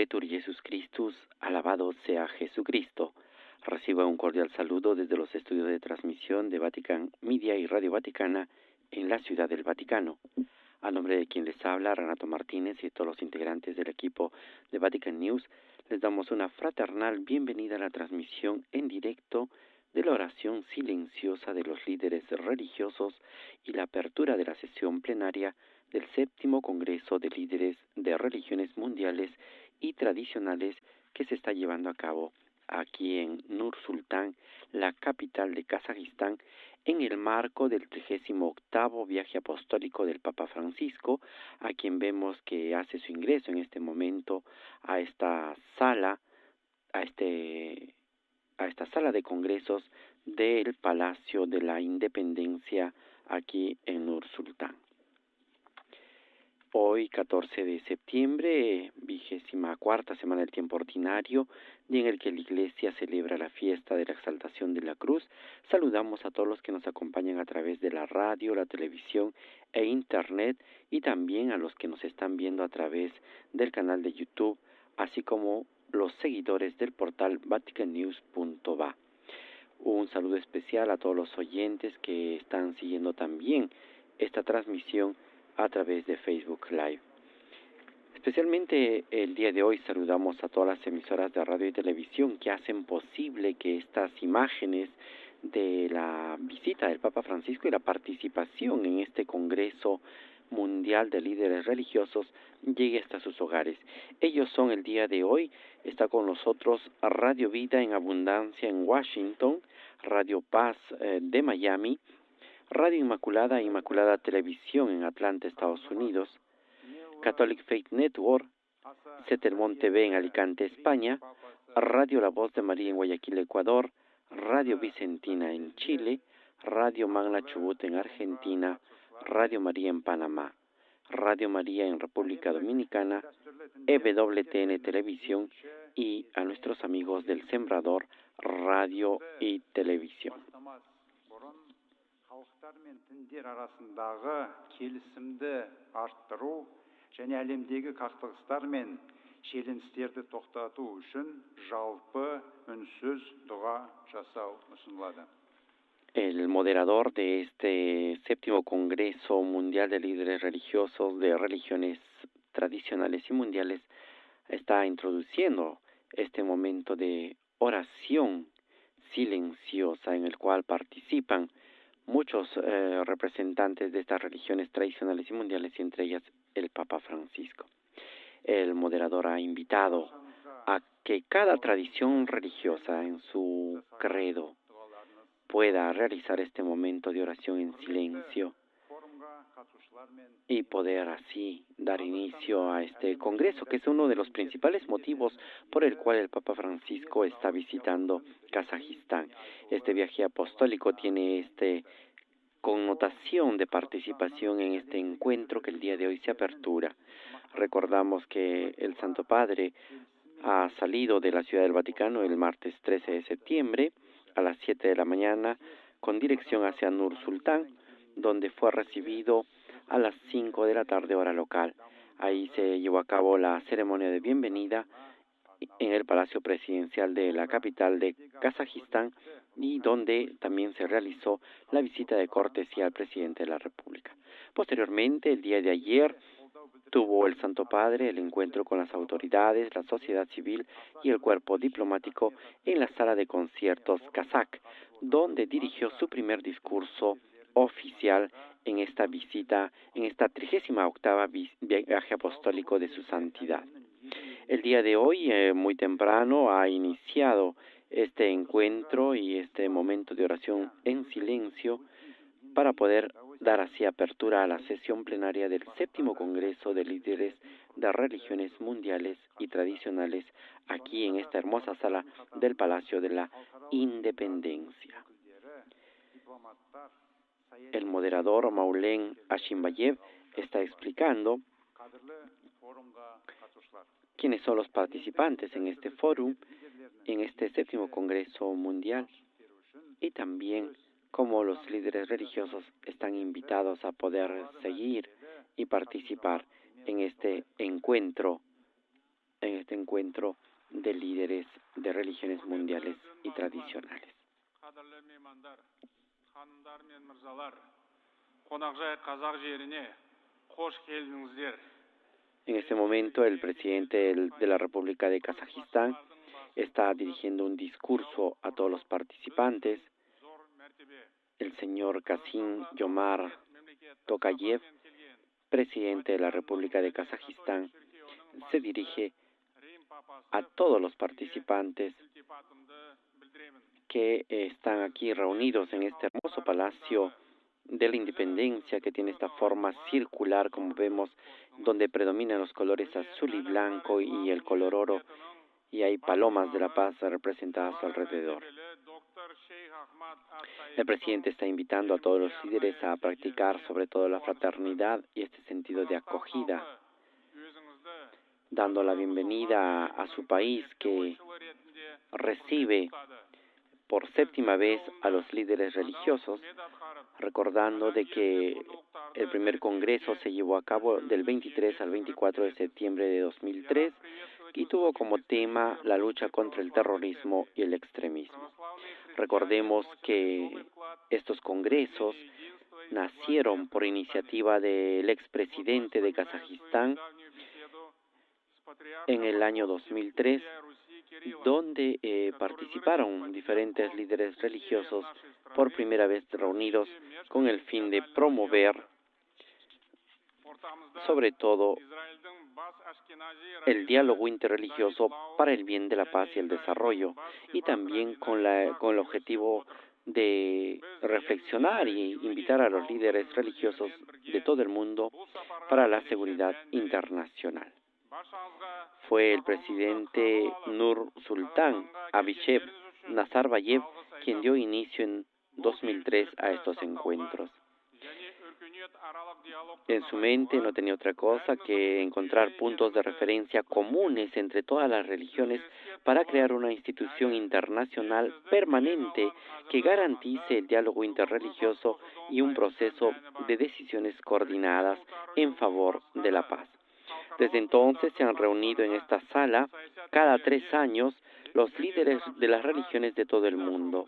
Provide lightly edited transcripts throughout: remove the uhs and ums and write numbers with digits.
Laudetur Jesus Christus, alabado sea Jesucristo. Reciba un cordial saludo desde los estudios de transmisión de Vatican Media y Radio Vaticana en la Ciudad del Vaticano. A nombre de quien les habla, Renato Martínez, y todos los integrantes del equipo de Vatican News, les damos una fraternal bienvenida a la transmisión en directo de la oración silenciosa de los líderes religiosos y la apertura de la sesión plenaria del séptimo Congreso de Líderes de Religiones Mundiales y Tradicionales que se está llevando a cabo aquí en Nur Sultán, la capital de Kazajistán, en el marco del 38º viaje apostólico del Papa Francisco, a quien vemos que hace su ingreso en este momento a esta sala, a esta sala de congresos del Palacio de la Independencia aquí en Nur Sultán. Hoy, 14 de septiembre, 24ª semana del tiempo ordinario, día en el que la Iglesia celebra la fiesta de la exaltación de la cruz, saludamos a todos los que nos acompañan a través de la radio, la televisión e internet, y también a los que nos están viendo a través del canal de YouTube, así como los seguidores del portal vaticannews.va. Un saludo especial a todos los oyentes que están siguiendo también esta transmisión a través de Facebook Live. Especialmente el día de hoy saludamos a todas las emisoras de radio y televisión que hacen posible que estas imágenes de la visita del Papa Francisco y la participación en este Congreso Mundial de Líderes Religiosos llegue hasta sus hogares. Ellos son el día de hoy, está con nosotros Radio Vida en Abundancia en Washington, Radio Paz de Miami, Radio Inmaculada e Inmaculada Televisión en Atlanta, Estados Unidos, Catholic Faith Network, Cetermont TV en Alicante, España, Radio La Voz de María en Guayaquil, Ecuador, Radio Vicentina en Chile, Radio Magna Chubut en Argentina, Radio María en Panamá, Radio María en República Dominicana, EWTN Televisión y a nuestros amigos del Sembrador Radio y Televisión. Халықтар мен діндер арасындағы келісімді арттыру және әлемдегі қақтығыстар мен шиеленістерді тоқтату үшін жалпы үнсіз дұға жасау ұсынылады. El moderador de este séptimo Congreso Mundial de Líderes Religiosos de Religiones Tradicionales y Mundiales está introduciendo este momento de oración silenciosa en el cual participan muchos representantes de estas religiones tradicionales y mundiales, y entre ellas el Papa Francisco. El moderador ha invitado a que cada tradición religiosa en su credo pueda realizar este momento de oración en silencio y poder así dar inicio a este congreso, que es uno de los principales motivos por el cual el Papa Francisco está visitando Kazajistán. Este viaje apostólico tiene connotación de participación en este encuentro que el día de hoy se apertura. Recordamos que el Santo Padre ha salido de la Ciudad del Vaticano el martes 13 de septiembre a las 7 de la mañana con dirección hacia Nur Sultán, donde fue recibido a las 5 de la tarde hora local. Ahí se llevó a cabo la ceremonia de bienvenida en el Palacio Presidencial de la capital de Kazajistán, y donde también se realizó la visita de cortesía al presidente de la República. Posteriormente, el día de ayer, tuvo el Santo Padre el encuentro con las autoridades, la sociedad civil y el cuerpo diplomático en la sala de conciertos kazak, donde dirigió su primer discurso oficial en esta visita, en esta 38ª viaje apostólico de su santidad. El día de hoy, muy temprano, ha iniciado este encuentro y este momento de oración en silencio para poder dar así apertura a la sesión plenaria del séptimo Congreso de Líderes de Religiones Mundiales y Tradicionales aquí en esta hermosa sala del Palacio de la Independencia. El moderador Maulen Ashimbayev está explicando quiénes son los participantes en este fórum, en este séptimo Congreso Mundial, y también cómo los líderes religiosos están invitados a poder seguir y participar en este encuentro en este encuentro de líderes de religiones mundiales y tradicionales. En este momento, el presidente de la República de Kazajistán está dirigiendo un discurso a todos los participantes. El señor Kassym-Jomart Tokayev, presidente de la República de Kazajistán, se dirige a todos los participantes que están aquí reunidos en este hermoso palacio de la Independencia, que tiene esta forma circular, como vemos, donde predominan los colores azul y blanco y el color oro, y hay palomas de la paz representadas a su alrededor. El presidente está invitando a todos los líderes a practicar sobre todo la fraternidad y este sentido de acogida, dando la bienvenida a su país, que recibe por séptima vez a los líderes religiosos, recordando de que el primer congreso se llevó a cabo del 23 al 24 de septiembre de 2003 y tuvo como tema la lucha contra el terrorismo y el extremismo. Recordemos que estos congresos nacieron por iniciativa del expresidente de Kazajistán en el año 2003, donde participaron diferentes líderes religiosos por primera vez reunidos con el fin de promover sobre todo el diálogo interreligioso para el bien de la paz y el desarrollo, y también con el objetivo de reflexionar y invitar a los líderes religiosos de todo el mundo para la seguridad internacional. Fue el presidente Nursultan Abishev Nazarbayev quien dio inicio en 2003 a estos encuentros. En su mente no tenía otra cosa que encontrar puntos de referencia comunes entre todas las religiones para crear una institución internacional permanente que garantice el diálogo interreligioso y un proceso de decisiones coordinadas en favor de la paz. Desde entonces se han reunido en esta sala cada 3 años los líderes de las religiones de todo el mundo,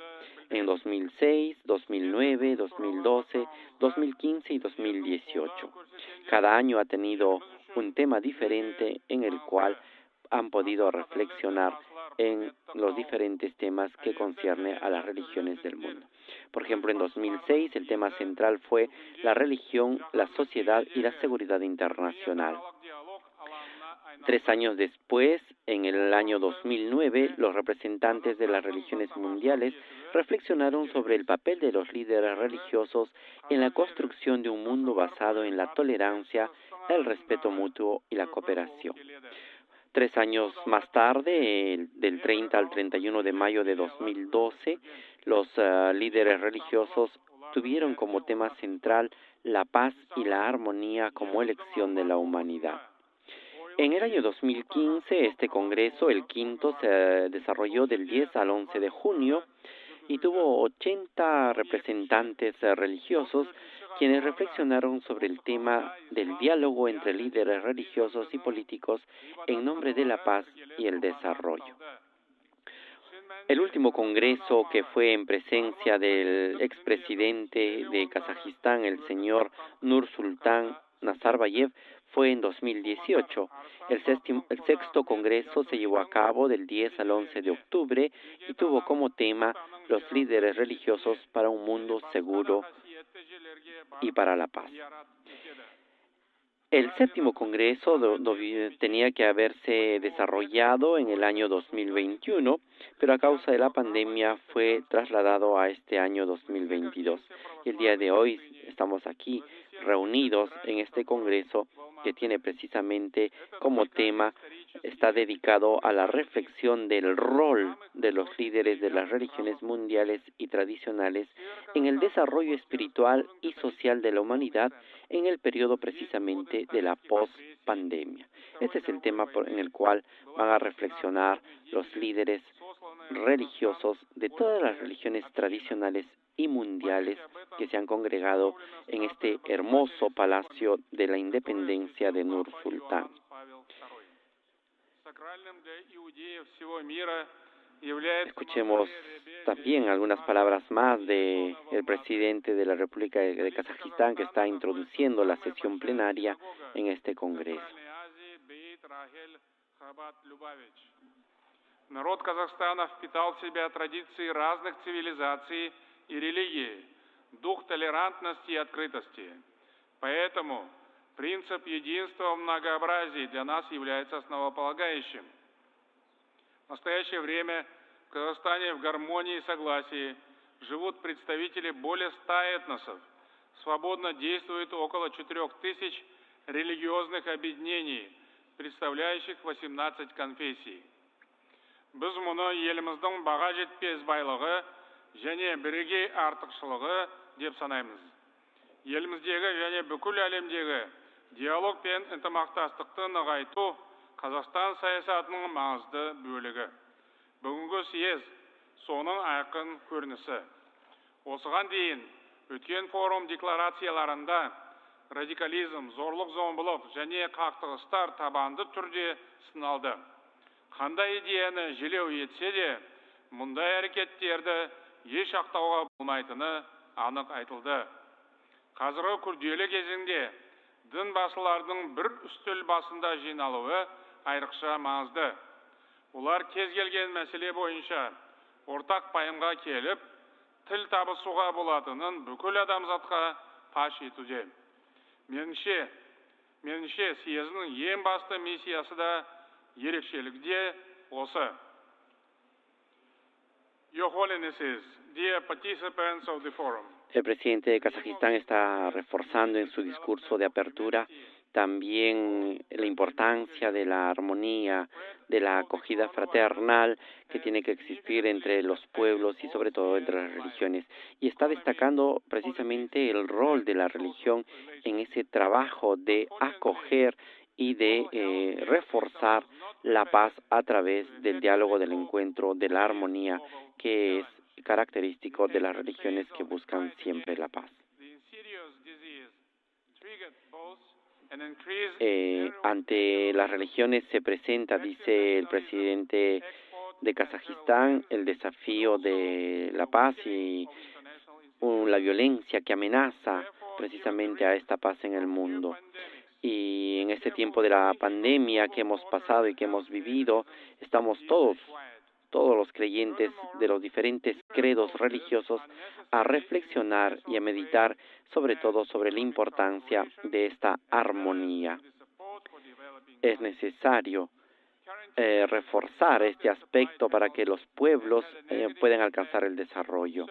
en 2006, 2009, 2012, 2015 y 2018. Cada año ha tenido un tema diferente en el cual han podido reflexionar en los diferentes temas que concierne a las religiones del mundo. Por ejemplo, en 2006 el tema central fue la religión, la sociedad y la seguridad internacional. 3 años después, en el año 2009, los representantes de las religiones mundiales reflexionaron sobre el papel de los líderes religiosos en la construcción de un mundo basado en la tolerancia, el respeto mutuo y la cooperación. 3 años más tarde, del 30 al 31 de mayo de 2012, los líderes religiosos tuvieron como tema central la paz y la armonía como elección de la humanidad. En el año 2015, este congreso, el quinto, se desarrolló del 10 al 11 de junio y tuvo 80 representantes religiosos quienes reflexionaron sobre el tema del diálogo entre líderes religiosos y políticos en nombre de la paz y el desarrollo. El último congreso, que fue en presencia del expresidente de Kazajistán, el señor Nursultan Nazarbayev, fue en 2018. El sexto congreso se llevó a cabo del 10 al 11 de octubre y tuvo como tema los líderes religiosos para un mundo seguro y para la paz. El séptimo congreso tenía que haberse desarrollado en el año 2021, pero a causa de la pandemia fue trasladado a este año 2022. Y el día de hoy estamos aquí reunidos en este congreso que tiene precisamente como tema, está dedicado a la reflexión del rol de los líderes de las religiones mundiales y tradicionales en el desarrollo espiritual y social de la humanidad en el periodo precisamente de la post-pandemia. Este es el tema en el cual van a reflexionar los líderes religiosos de todas las religiones tradicionales y mundiales que se han congregado en este hermoso palacio de la Independencia de Nursultán. Escuchemos también algunas palabras más de el presidente de la República de Kazajistán, que está introduciendo la sesión plenaria en este Congreso. Народ Казахстана впитал в себя традиции разных цивилизаций и религий, дух толерантности и открытости. Поэтому принцип единства в многообразии для нас является основополагающим. В настоящее время в Казахстане в гармонии и согласии живут представители более 100 этносов. Свободно действует около 4000 религиозных объединений, представляющих 18 конфессий. Біз мұны еліміздің баға жетпес байлығы және бірегей артықшылығы деп санаймыз. Еліміздегі және бүкіл әлемдегі диалог пен ынтымақтастықты нығайту Қазақстан саясатының маңызды бөлігі. Бүгінгі съезд соның айқын көрінісі. Осыған дейін өткен форум декларацияларында радикализм, зорлық-зомбылық және қақтығыстар табанды түрде сыналды. Қандай идеяны желеу етсе де, мұндай әрекеттерді еш ақтауға болмайтыны анық айтылды. Қазіргі күрделі кезеңде дін басылардың бір үстел басында жиналуы айрықша маңызды. Олар кез келген мәселе бойынша ортақ пайымға келіп, тіл табысуға болатынын бүкіл адамзатқа паш етуде. Меніңше съездің ең басты миссиясы да ерекшелікте осы. Your Holiness, dear participants of the forum. El presidente de Kazajistán está reforzando en su discurso de apertura también la importancia de la armonía, de la acogida fraternal que tiene que existir entre los pueblos y sobre todo entre las religiones. Y está destacando precisamente el rol de la religión en ese trabajo de acoger y de reforzar la paz a través del diálogo, del encuentro, de la armonía, que es característico de las religiones que buscan siempre la paz. Ante las religiones se presenta, dice el presidente de Kazajistán, el desafío de la paz y la violencia que amenaza precisamente a esta paz en el mundo. Y en este tiempo de la pandemia que hemos pasado y que hemos vivido, estamos todos los creyentes de los diferentes credos religiosos a reflexionar y a meditar sobre todo sobre la importancia de esta armonía. Es necesario reforzar este aspecto para que los pueblos puedan alcanzar el desarrollo.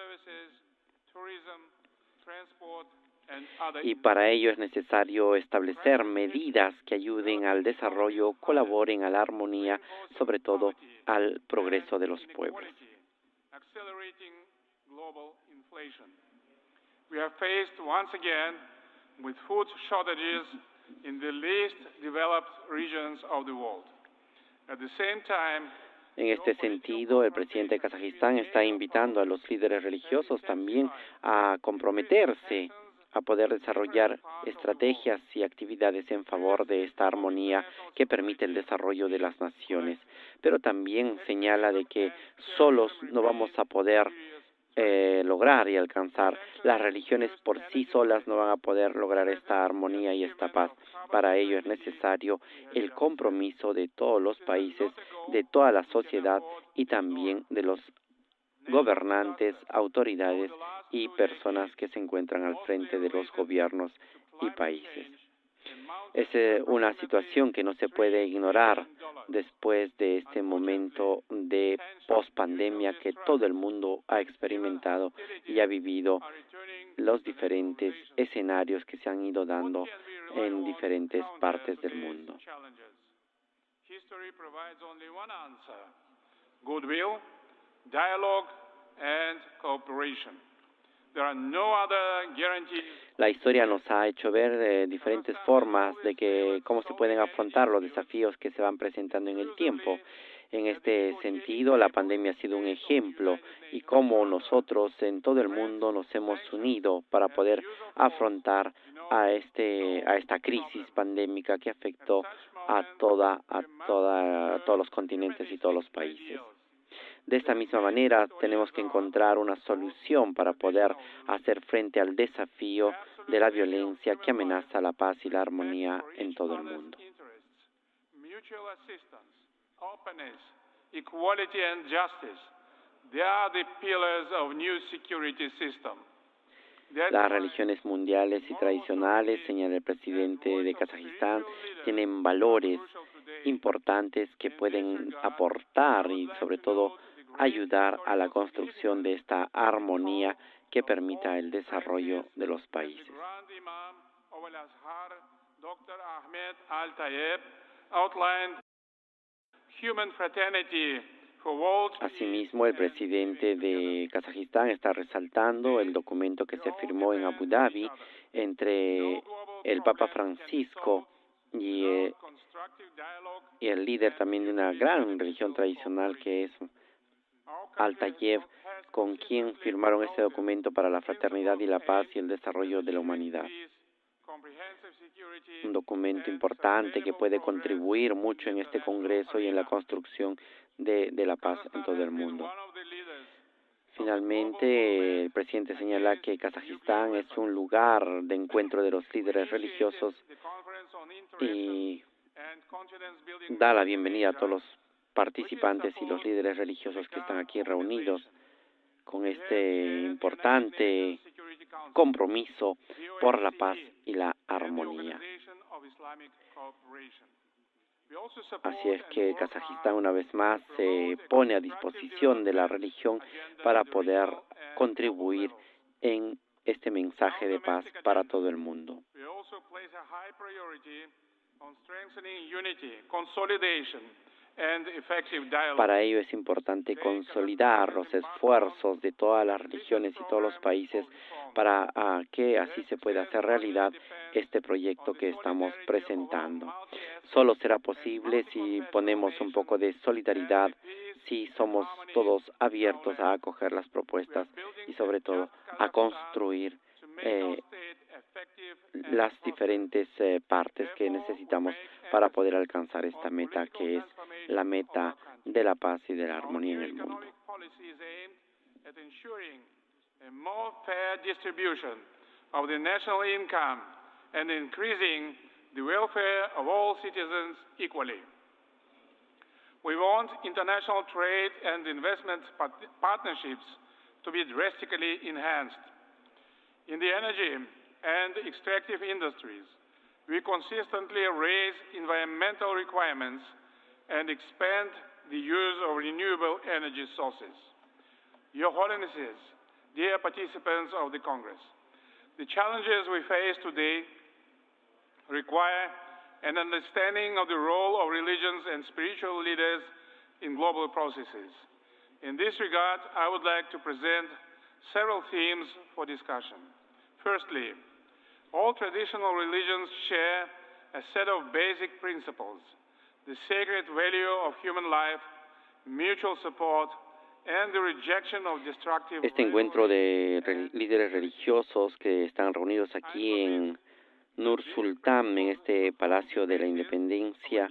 Y para ello es necesario establecer medidas que ayuden al desarrollo, colaboren a la armonía, sobre todo al progreso de los pueblos. We are faced once again with food shortages in the least developed regions of the world. At the same time, en este sentido, el presidente de Kazajistán está invitando a los líderes religiosos también a comprometerse a poder desarrollar estrategias y actividades en favor de esta armonía que permite el desarrollo de las naciones. Pero también señala de que solos no vamos a poder lograr y alcanzar. Las religiones por sí solas no van a poder lograr esta armonía y esta paz. Para ello es necesario el compromiso de todos los países, de toda la sociedad y también de los gobernantes, autoridades y personas que se encuentran al frente de los gobiernos y países. Es una situación que no se puede ignorar después de este momento de pospandemia que todo el mundo ha experimentado y ha vivido los diferentes escenarios que se han ido dando en diferentes partes del mundo. Goodwill, dialogue and cooperation. There are no other guarantees. La historia nos ha hecho ver diferentes formas de cómo se pueden afrontar los desafíos que se van presentando en el tiempo. En este sentido, la pandemia ha sido un ejemplo y cómo nosotros en todo el mundo nos hemos unido para poder afrontar a esta crisis pandémica que afectó todos los continentes y todos los países. De esta misma manera, tenemos que encontrar una solución para poder hacer frente al desafío de la violencia que amenaza la paz y la armonía en todo el mundo. Equality and justice, they are the pillars of new security system. Las religiones mundiales y tradicionales, señala el presidente de Kazajistán, tienen valores importantes que pueden aportar y sobre todo ayudar a la construcción de esta armonía que permita el desarrollo de los países. Dr. Ahmed Al-Tayeb outlined human fraternity. Asimismo, el presidente de Kazajistán está resaltando el documento que se firmó en Abu Dhabi entre el Papa Francisco y el líder también de una gran religión tradicional que es Al-Tayeb, con quien firmaron este documento para la fraternidad y la paz y el desarrollo de la humanidad. Un documento importante que puede contribuir mucho en este Congreso y en la construcción de la paz en todo el mundo. Finalmente, el presidente señala que Kazajistán es un lugar de encuentro de los líderes religiosos y da la bienvenida a todos los participantes y los líderes religiosos que están aquí reunidos con este importante compromiso por la paz y la armonía. Así es que Kazajistán una vez más se pone a disposición de la religión para poder contribuir en este mensaje de paz para todo el mundo. Para ello es importante consolidar los esfuerzos de todas las religiones y todos los países para que así se pueda hacer realidad este proyecto que estamos presentando. Solo será posible si ponemos un poco de solidaridad, si somos todos abiertos a acoger las propuestas y sobre todo a construir las diferentes partes que necesitamos para poder alcanzar esta meta que es la meta de la paz y de la armonía en el mundo. A more fair distribution of the national income and increasing the welfare of all citizens equally. We want international trade and investment partnerships to be drastically enhanced. In the energy and extractive industries, we consistently raise environmental requirements and expand the use of renewable energy sources. Your Holiness, dear participants of the Congress, the challenges we face today require an understanding of the role of religions and spiritual leaders in global processes. In this regard, I would like to present several themes for discussion. Firstly, all traditional religions share a set of basic principles: the sacred value of human life, mutual support, Este encuentro de líderes religiosos que están reunidos aquí en Nur Sultan, en este Palacio de la Independencia,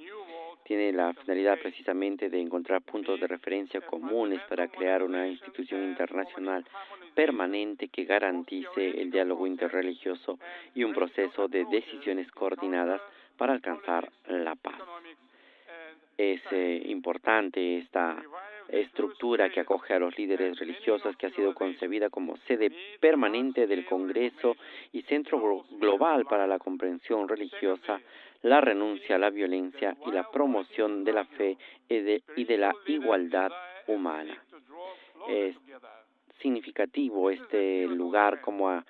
tiene la finalidad precisamente de encontrar puntos de referencia comunes para crear una institución internacional permanente que garantice el diálogo interreligioso y un proceso de decisiones coordinadas para alcanzar la paz. Es importante esta estructura que acoge a los líderes religiosos, que ha sido concebida como sede permanente del Congreso y centro global para la comprensión religiosa, la renuncia a la violencia y la promoción de la fe y de la igualdad humana. Es significativo este lugar como ha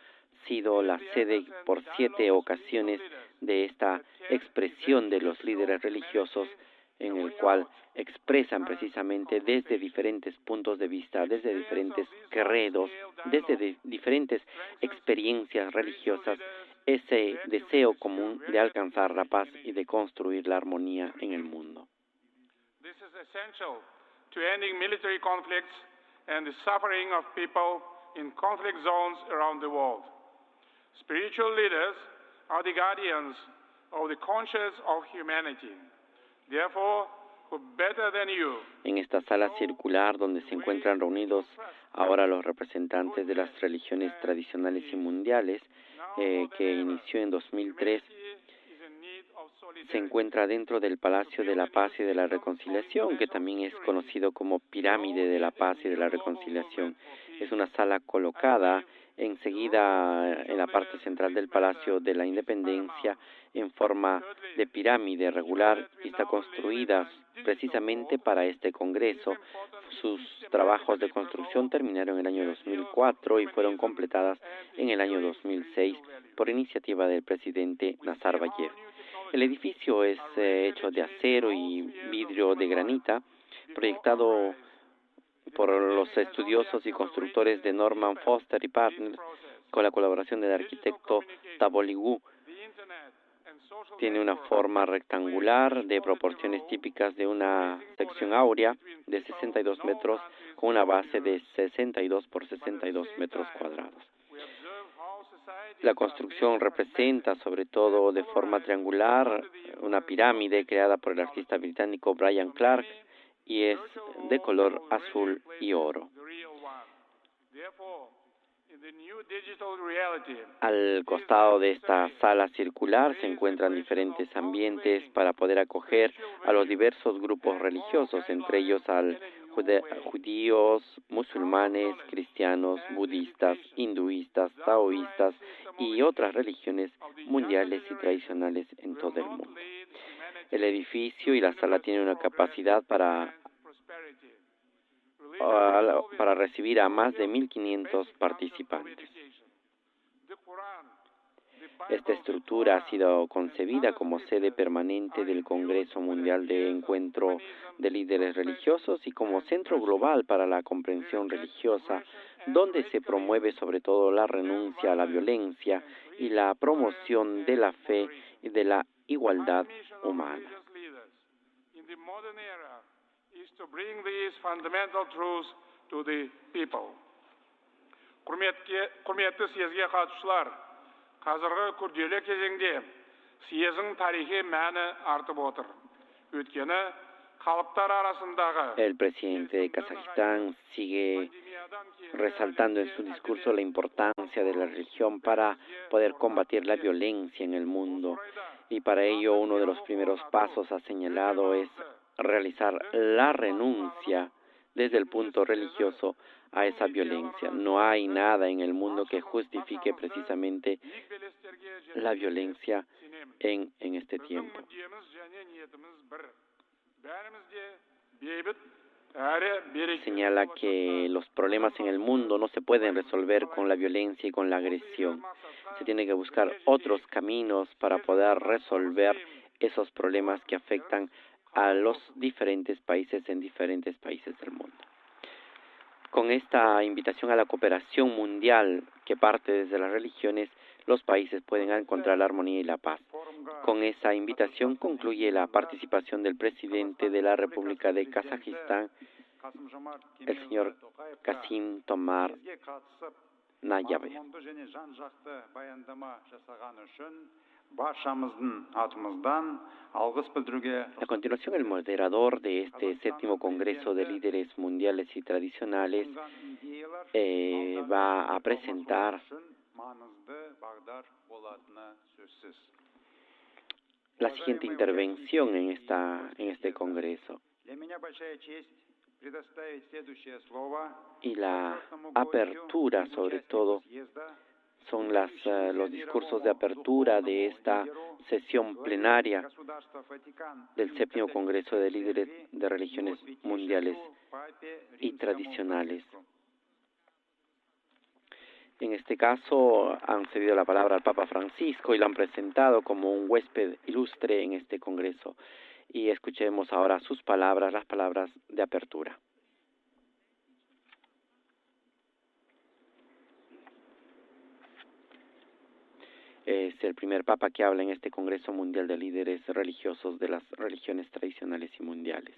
sido la sede por 7 ocasiones de esta expresión de los líderes religiosos, en el cual expresan precisamente desde diferentes puntos de vista, desde diferentes credos, desde diferentes experiencias religiosas, ese deseo común de alcanzar la paz y de construir la armonía en el mundo. This is essential to ending military conflicts and the suffering of people in conflict zones around the world. Spiritual leaders are the guardians of the conscience of humanity. Therefore, who better than you En esta sala circular donde se encuentran reunidos ahora los representantes de las religiones tradicionales y mundiales, que inició en 2003, se encuentra dentro del Palacio de la Paz y de la Reconciliación, que también es conocido como Pirámide de la Paz y de la Reconciliación. Es una sala colocada enseguida en la parte central del Palacio de la Independencia en forma de pirámide regular y está construida precisamente para este Congreso. Sus trabajos de construcción terminaron en el año 2004 y fueron completadas en el año 2006 por iniciativa del presidente Nazarbayev. El edificio es hecho de acero y vidrio de granita, proyectado por los estudiosos y constructores de Norman Foster y Partners, con la colaboración del arquitecto Taboligou. Tiene una forma rectangular de proporciones típicas de una sección áurea de 62 metros con una base de 62 por 62 metros cuadrados. La construcción representa, sobre todo de forma triangular, una pirámide creada por el artista británico Brian Clark y es de color azul y oro. Al costado de esta sala circular se encuentran diferentes ambientes para poder acoger a los diversos grupos religiosos, entre ellos al judíos, musulmanes, cristianos, budistas, hinduistas, taoístas y otras religiones mundiales y tradicionales en todo el mundo. El edificio y la sala tienen una capacidad para recibir a más de 1.500 participantes. Esta estructura ha sido concebida como sede permanente del Congreso Mundial de Encuentro de Líderes Religiosos y como centro global para la comprensión religiosa, donde se promueve sobre todo la renuncia a la violencia y la promoción de la fe y de la igualdad humana. To bring these fundamental truths to the people. Құрметті съезге қатысушылар, қазіргі күрделі кезеңде съездің тарихи мәні артып отыр. Өйткені халықтар арасындағы El presidente de Kazajistán sigue resaltando en su discurso la importancia de la religión para poder combatir la violencia en el mundo, y para ello uno de los primeros pasos ha señalado es realizar la renuncia desde el punto religioso a esa violencia. No hay nada en el mundo que justifique precisamente la violencia en este tiempo. Señala que los problemas en el mundo no se pueden resolver con la violencia y con la agresión. Se tiene que buscar otros caminos para poder resolver esos problemas que afectan a los diferentes países en diferentes países del mundo. Con esta invitación a la cooperación mundial que parte desde las religiones, los países pueden encontrar la armonía y la paz. Con esa invitación concluye la participación del presidente de la República de Kazajistán, el señor Kassym-Jomart Tokayev. A continuación, el moderador de este séptimo Congreso de Líderes Mundiales y Tradicionales va a presentar la siguiente intervención en este Congreso. Y la apertura, sobre todo, son los discursos de apertura de esta sesión plenaria del séptimo Congreso de Líderes de Religiones Mundiales y Tradicionales. En este caso han cedido la palabra al Papa Francisco y lo han presentado como un huésped ilustre en este Congreso. Y escuchemos ahora sus palabras, las palabras de apertura. Es el primer Papa que habla en este Congreso Mundial de Líderes Religiosos de las Religiones Tradicionales y Mundiales.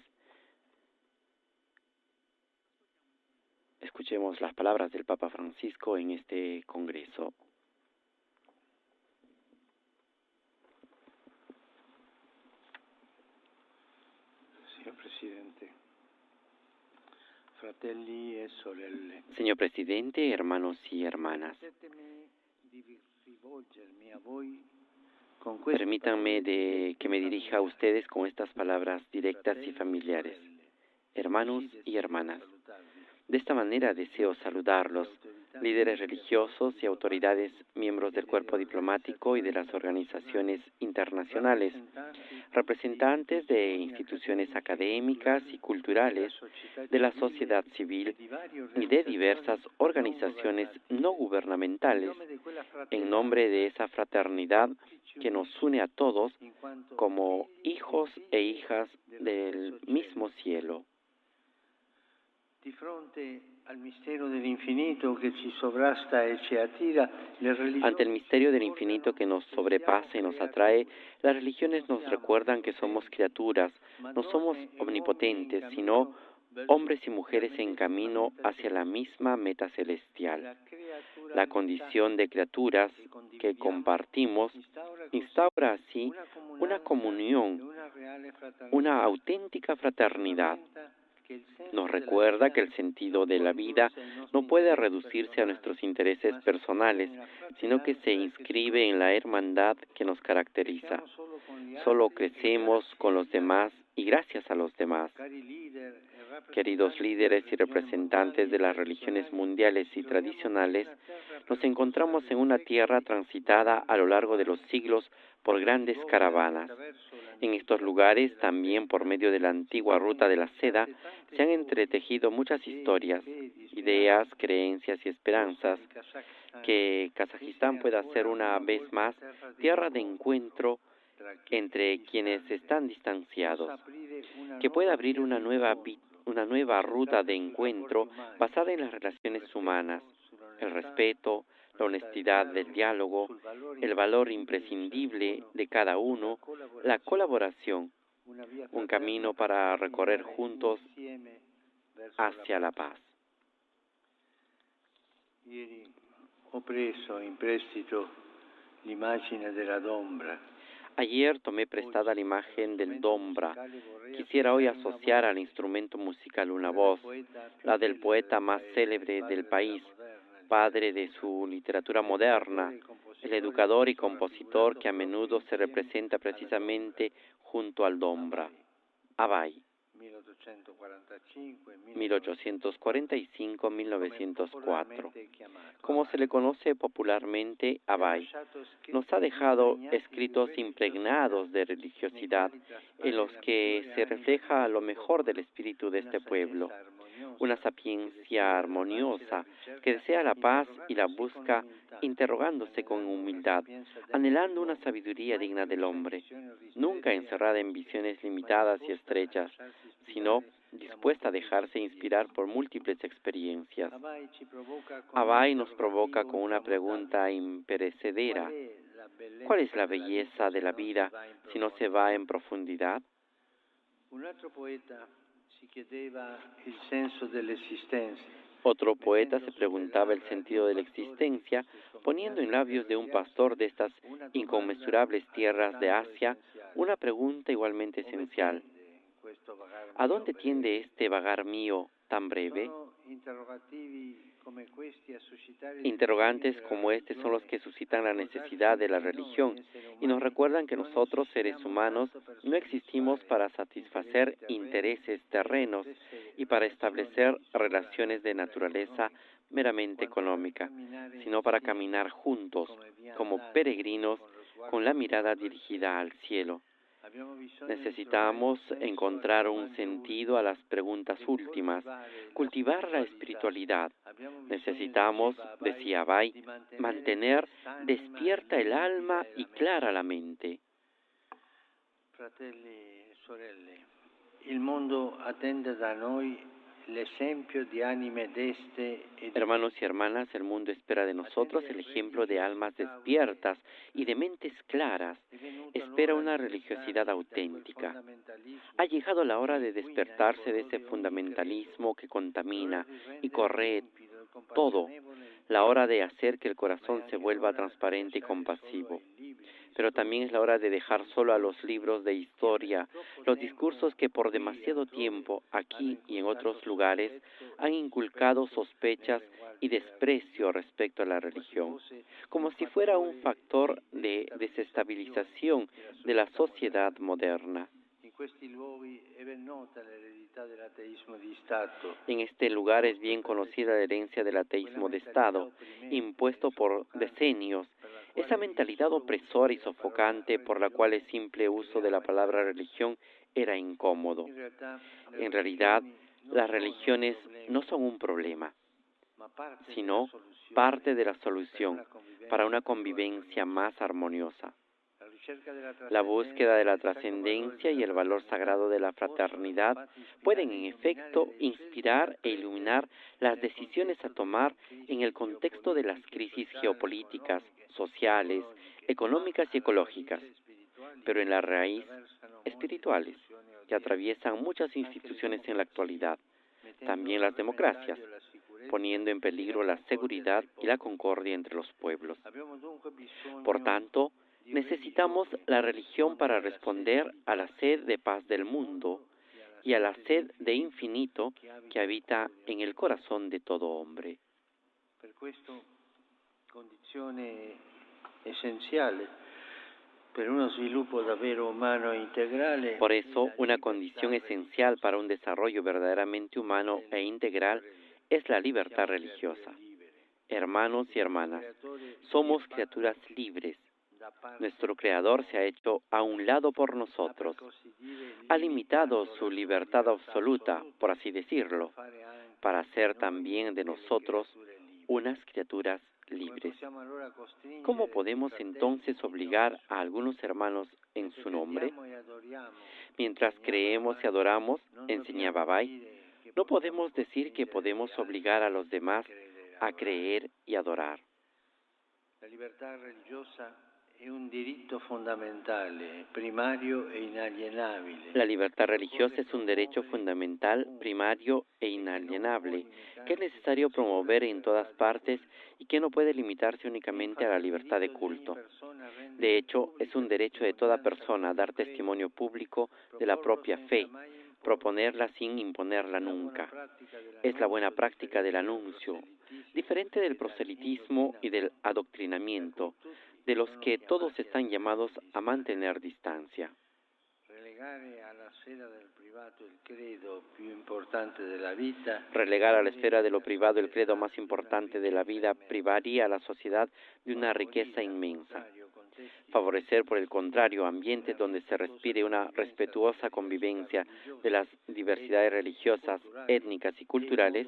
Escuchemos las palabras del Papa Francisco en este Congreso. Señor Presidente, hermanos y hermanas, permítanme que me dirija a ustedes con estas palabras directas y familiares. Hermanos y hermanas, de esta manera deseo saludarlos, líderes religiosos y autoridades, miembros del cuerpo diplomático y de las organizaciones internacionales, representantes de instituciones académicas y culturales, de la sociedad civil y de diversas organizaciones no gubernamentales, en nombre de esa fraternidad que nos une a todos como hijos e hijas del mismo cielo. Ante el misterio del infinito que nos sobrepasa y nos atrae, las religiones nos recuerdan que somos criaturas, no somos omnipotentes, sino hombres y mujeres en camino hacia la misma meta celestial. La condición de criaturas que compartimos instaura así una comunión, una auténtica fraternidad. Nos recuerda que el sentido de la vida no puede reducirse a nuestros intereses personales, sino que se inscribe en la hermandad que nos caracteriza. Solo crecemos con los demás y gracias a los demás. Queridos líderes y representantes de las religiones mundiales y tradicionales, nos encontramos en una tierra transitada a lo largo de los siglos por grandes caravanas. En estos lugares, también por medio de la antigua ruta de la seda, se han entretejido muchas historias, ideas, creencias y esperanzas, que Kazajistán pueda ser una vez más tierra de encuentro entre quienes están distanciados, que pueda abrir una nueva ruta de encuentro basada en las relaciones humanas, el respeto, la honestidad del diálogo, el valor imprescindible de cada uno, la colaboración, un camino para recorrer juntos hacia la paz. Ieri ho preso in prestito l'immagine della Dombra. Ayer tomé prestada la imagen del Dombra. Quisiera hoy asociar al instrumento musical una voz, la del poeta más célebre del país, padre de su literatura moderna, el educador y compositor que a menudo se representa precisamente junto al Dombra, Abay, 1845-1904. Como se le conoce popularmente, Abay nos ha dejado escritos impregnados de religiosidad en los que se refleja lo mejor del espíritu de este pueblo, una sapiencia armoniosa que desea la paz y la busca interrogándose con humildad, anhelando una sabiduría digna del hombre, nunca encerrada en visiones limitadas y estrechas, sino dispuesta a dejarse inspirar por múltiples experiencias. Abay nos provoca con una pregunta imperecedera: ¿cuál es la belleza de la vida si no se va en profundidad? Otro poeta se preguntaba el sentido de la existencia, poniendo en labios de un pastor de estas inconmensurables tierras de Asia una pregunta igualmente esencial: ¿a dónde tiende este vagar mío tan breve? Interrogantes como este son los que suscitan la necesidad de la religión y nos recuerdan que nosotros, seres humanos, no existimos para satisfacer intereses terrenos y para establecer relaciones de naturaleza meramente económica, sino para caminar juntos, como peregrinos, con la mirada dirigida al cielo. Necesitamos encontrar un sentido a las preguntas últimas, cultivar la espiritualidad. Necesitamos, decía Abay, mantener despierta el alma y clara la mente. Fratelli e sorelle, il mondo attende da noi l'esempio di anime deste e di... Hermanos y hermanas, el mundo espera de nosotros el ejemplo de almas despiertas y de mentes claras. Espera una religiosidad auténtica. Ha llegado la hora de despertarse de ese fundamentalismo que contamina y corre todo, la hora de hacer que el corazón se vuelva transparente y compasivo. pero también es la hora de dejar solo a los libros de historia, los discursos que por demasiado tiempo, aquí y en otros lugares, han inculcado sospechas y desprecio respecto a la religión, como si fuera un factor de desestabilización de la sociedad moderna. En este lugar es bien conocida la herencia del ateísmo de Estado, impuesto por decenios, esa mentalidad opresora y sofocante por la cual el simple uso de la palabra religión era incómodo. En realidad, las religiones no son un problema, sino parte de la solución para una convivencia más armoniosa. La búsqueda de la trascendencia y el valor sagrado de la fraternidad pueden, en efecto, inspirar e iluminar las decisiones a tomar en el contexto de las crisis geopolíticas, sociales, económicas y ecológicas, pero en la raíz, espirituales, que atraviesan muchas instituciones en la actualidad, también las democracias, poniendo en peligro la seguridad y la concordia entre los pueblos. Por tanto, necesitamos la religión para responder a la sed de paz del mundo y a la sed de infinito que habita en el corazón de todo hombre. Por eso, una condición esencial para un desarrollo verdaderamente humano e integral es la libertad religiosa. Hermanos y hermanas, somos criaturas libres. Nuestro Creador se ha hecho a un lado por nosotros. Ha limitado su libertad absoluta, por así decirlo, para hacer también de nosotros unas criaturas libres. ¿Cómo podemos entonces obligar a algunos hermanos en su nombre? Mientras creemos y adoramos, enseñaba Bay, no podemos decir que podemos obligar a los demás a creer y adorar. La libertad religiosa è un diritto fondamentale, primario e inalienabile. La libertad religiosa es un derecho fundamental, primario e inalienable, que es necesario promover en todas partes y que no puede limitarse únicamente a la libertad de culto. De hecho, es un derecho de toda persona dar testimonio público de la propia fe, proponerla sin imponerla nunca. Es la buena práctica del anuncio, diferente del proselitismo y del adoctrinamiento, de los que todos están llamados a mantener distancia. Relegar a la esfera de lo privado el credo más importante de la vida privaría a la sociedad de una riqueza inmensa. Favorecer, por el contrario, ambientes donde se respire una respetuosa convivencia de las diversidades religiosas, étnicas y culturales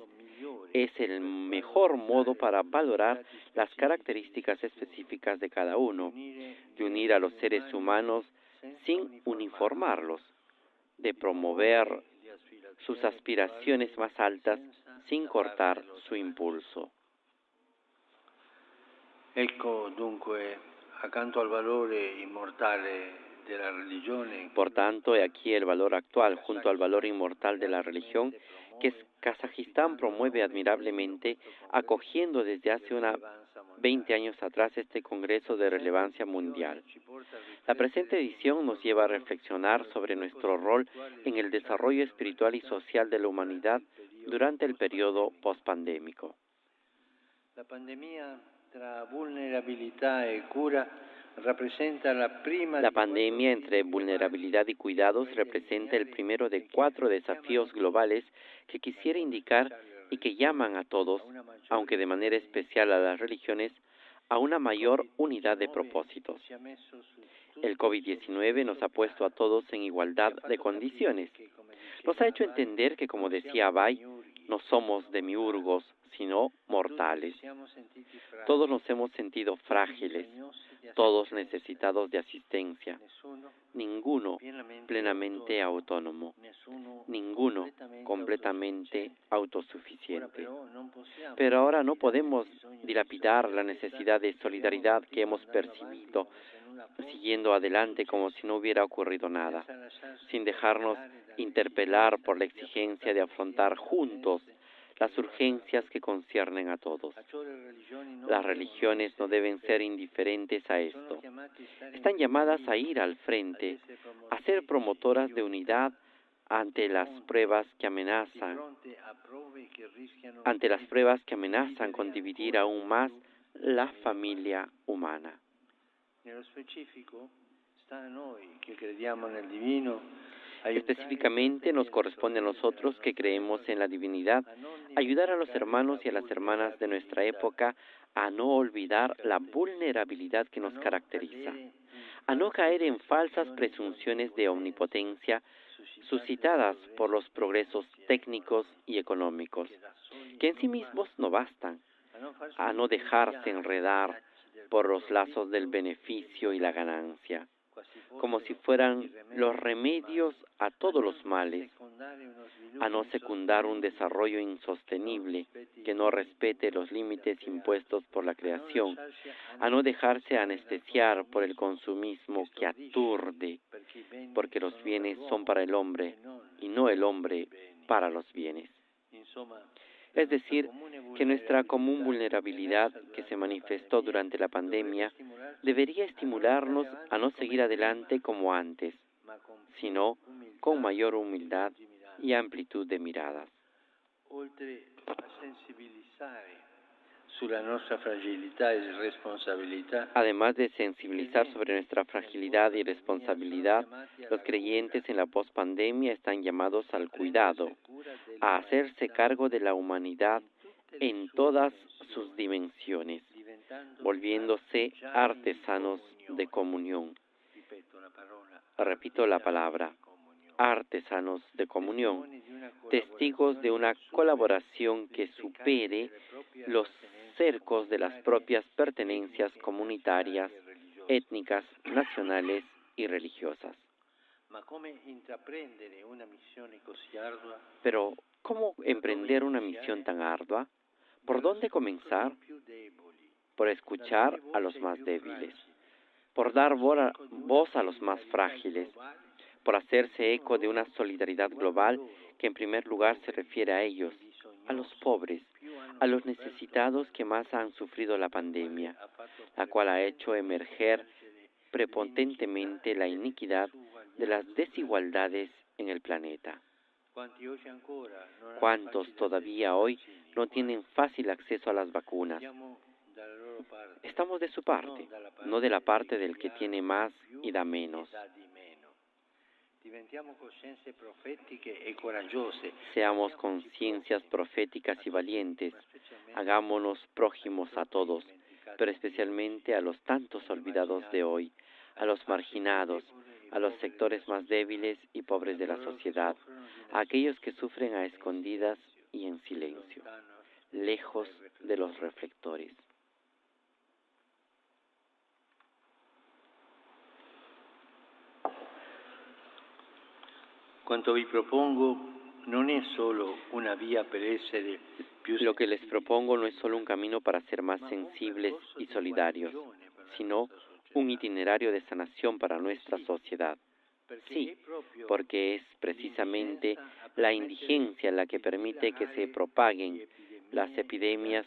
es el mejor modo para valorar las características específicas de cada uno, de unir a los seres humanos sin uniformarlos, de promover sus aspiraciones más altas sin cortar su impulso. Ecco dunque, accanto al valore immortale della religione. Por tanto, he aquí el valor actual junto al valor inmortal de la religión que Kazajistán promueve admirablemente, acogiendo desde hace 20 años atrás este Congreso de Relevancia Mundial. La presente edición nos lleva a reflexionar sobre nuestro rol en el desarrollo espiritual y social de la humanidad durante el periodo pospandémico. La pandemia tra vulnerabilità e cura representa La pandemia entre vulnerabilidad y cuidados representa el primero de 4 desafíos globales que quisiera indicar y que llaman a todos, aunque de manera especial a las religiones, a una mayor unidad de propósitos. El COVID-19 nos ha puesto a todos en igualdad de condiciones. Nos ha hecho entender que, como decía Bay, no somos demiurgos, sino mortales. Todos nos hemos sentido frágiles, todos necesitados de asistencia, ninguno plenamente autónomo, ninguno completamente autosuficiente. Pero ahora no podemos dilapidar la necesidad de solidaridad que hemos percibido, siguiendo adelante como si no hubiera ocurrido nada, sin dejarnos interpelar por la exigencia de afrontar juntos las urgencias que conciernen a todos. Las religiones no deben ser indiferentes a esto. Están llamadas a ir al frente, a ser promotoras de unidad ante las pruebas que amenazan con dividir aún más la familia humana. Específicamente nos corresponde a nosotros que creemos en la divinidad ayudar a los hermanos y a las hermanas de nuestra época a no olvidar la vulnerabilidad que nos caracteriza, a no caer en falsas presunciones de omnipotencia suscitadas por los progresos técnicos y económicos, que en sí mismos no bastan, a no dejarse enredar por los lazos del beneficio y la ganancia, como si fueran los remedios a todos los males, a no secundar un desarrollo insostenible que no respete los límites impuestos por la creación, a no dejarse anestesiar por el consumismo que aturde, porque los bienes son para el hombre y no el hombre para los bienes. Es decir, que nuestra común vulnerabilidad que se manifestó durante la pandemia debería estimularnos a no seguir adelante como antes, sino con mayor humildad y amplitud de miradas. Además de sensibilizar sobre nuestra fragilidad y responsabilidad, los creyentes en la pospandemia están llamados al cuidado, a hacerse cargo de la humanidad en todas sus dimensiones, volviéndose artesanos de comunión. Repito la palabra, artesanos de comunión, testigos de una colaboración que supere los cercos de las propias pertenencias comunitarias, étnicas, nacionales y religiosas. Pero, ¿cómo emprender una misión tan ardua? ¿Por dónde comenzar? Por escuchar a los más débiles, por dar voz a los más frágiles, por hacerse eco de una solidaridad global que en primer lugar se refiere a ellos, a los pobres, a los necesitados que más han sufrido la pandemia, la cual ha hecho emerger prepotentemente la iniquidad de las desigualdades en el planeta. ¿Cuántos todavía hoy no tienen fácil acceso a las vacunas? Estamos de su parte, no de la parte del que tiene más y da menos. Seamos conciencias proféticas y valientes, hagámonos prójimos a todos, pero especialmente a los tantos olvidados de hoy, a los marginados, a los sectores más débiles y pobres de la sociedad, a aquellos que sufren a escondidas y en silencio, lejos de los reflectores. Quanto vi propongo non è solo una via per essere più. Lo que les propongo no es solo un camino para ser más sensibles y solidarios, sino un itinerario de sanación para nuestra sociedad. Sí, porque es precisamente la indigencia la que permite que se propaguen las epidemias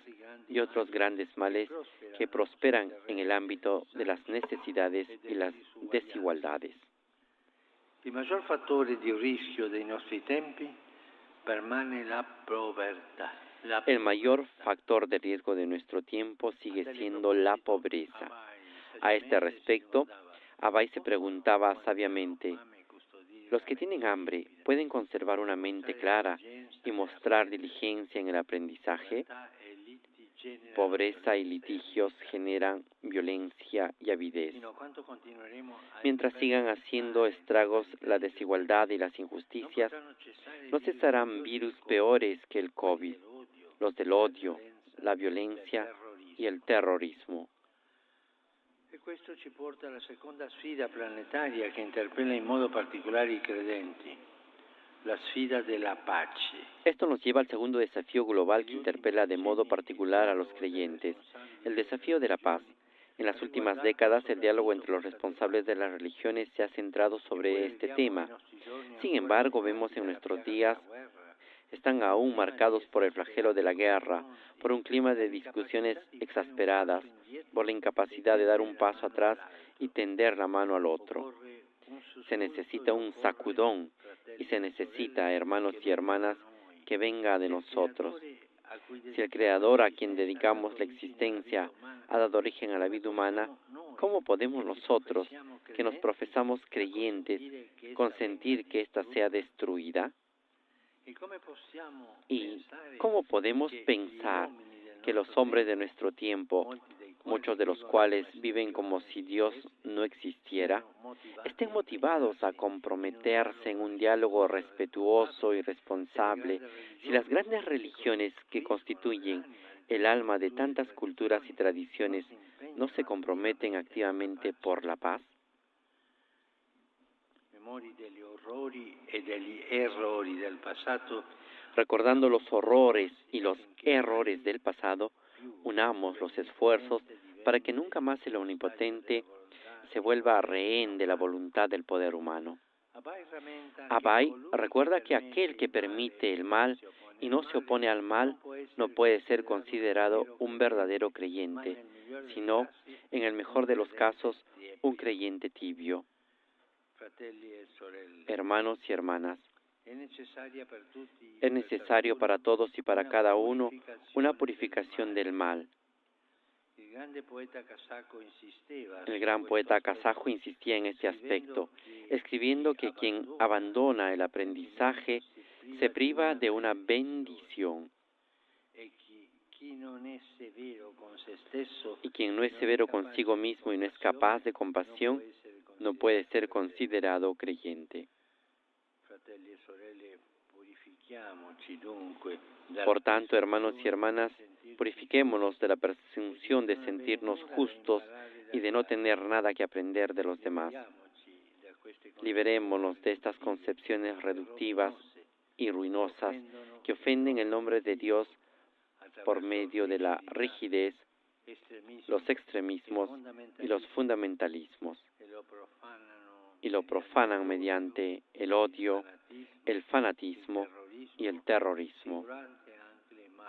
y otros grandes males que prosperan en el ámbito de las necesidades y las desigualdades. Il maggior fattore di rischio dei nostri tempi permane la povertà. El mayor factor de riesgo de nuestro tiempo sigue siendo la pobreza. A este respecto, Abay se preguntaba sabiamente, ¿los que tienen hambre pueden conservar una mente clara y mostrar diligencia en el aprendizaje? Pobreza y litigios generan violencia y avidez. Mientras sigan haciendo estragos la desigualdad y las injusticias, no cesarán virus peores que el COVID, los del odio, la violencia y el terrorismo. Questo ci porta alla seconda sfida planetaria che interpella in modo particolare i credenti, la sfida della pace. Esto nos lleva al segundo desafío global que interpela de modo particular a los creyentes, el desafío de la paz. En las últimas décadas, el diálogo entre los responsables de las religiones se ha centrado sobre este tema. Sin embargo, vemos en nuestros días están aún marcados por el flagelo de la guerra, por un clima de discusiones exasperadas, por la incapacidad de dar un paso atrás y tender la mano al otro. Se necesita un sacudón y se necesita, hermanos y hermanas, que venga de nosotros. Si el Creador a quien dedicamos la existencia ha dado origen a la vida humana, ¿cómo podemos nosotros, que nos profesamos creyentes, consentir que ésta sea destruida? ¿Y cómo podemos pensar que los hombres de nuestro tiempo, muchos de los cuales viven como si Dios no existiera, estén motivados a comprometerse en un diálogo respetuoso y responsable si las grandes religiones que constituyen el alma de tantas culturas y tradiciones no se comprometen activamente por la paz? Recordando los horrores y los errores del pasado, unamos los esfuerzos para que nunca más el Omnipotente se vuelva rehén de la voluntad del poder humano. Abai recuerda que aquel que permite el mal y no se opone al mal no puede ser considerado un verdadero creyente, sino, en el mejor de los casos, un creyente tibio. Hermanos y hermanas, es necesario para todos y para cada uno una purificación del mal. El gran poeta kazajo insistía en este aspecto, escribiendo que quien abandona el aprendizaje se priva de una bendición. Y quien no es severo consigo mismo y no es capaz de compasión, no puede ser considerado creyente. Por tanto, hermanos y hermanas, purifiquémonos de la presunción de sentirnos justos y de no tener nada que aprender de los demás. Liberémonos de estas concepciones reductivas y ruinosas que ofenden el nombre de Dios por medio de la rigidez, los extremismos y los fundamentalismos, y lo profanan mediante el odio, el fanatismo y el terrorismo,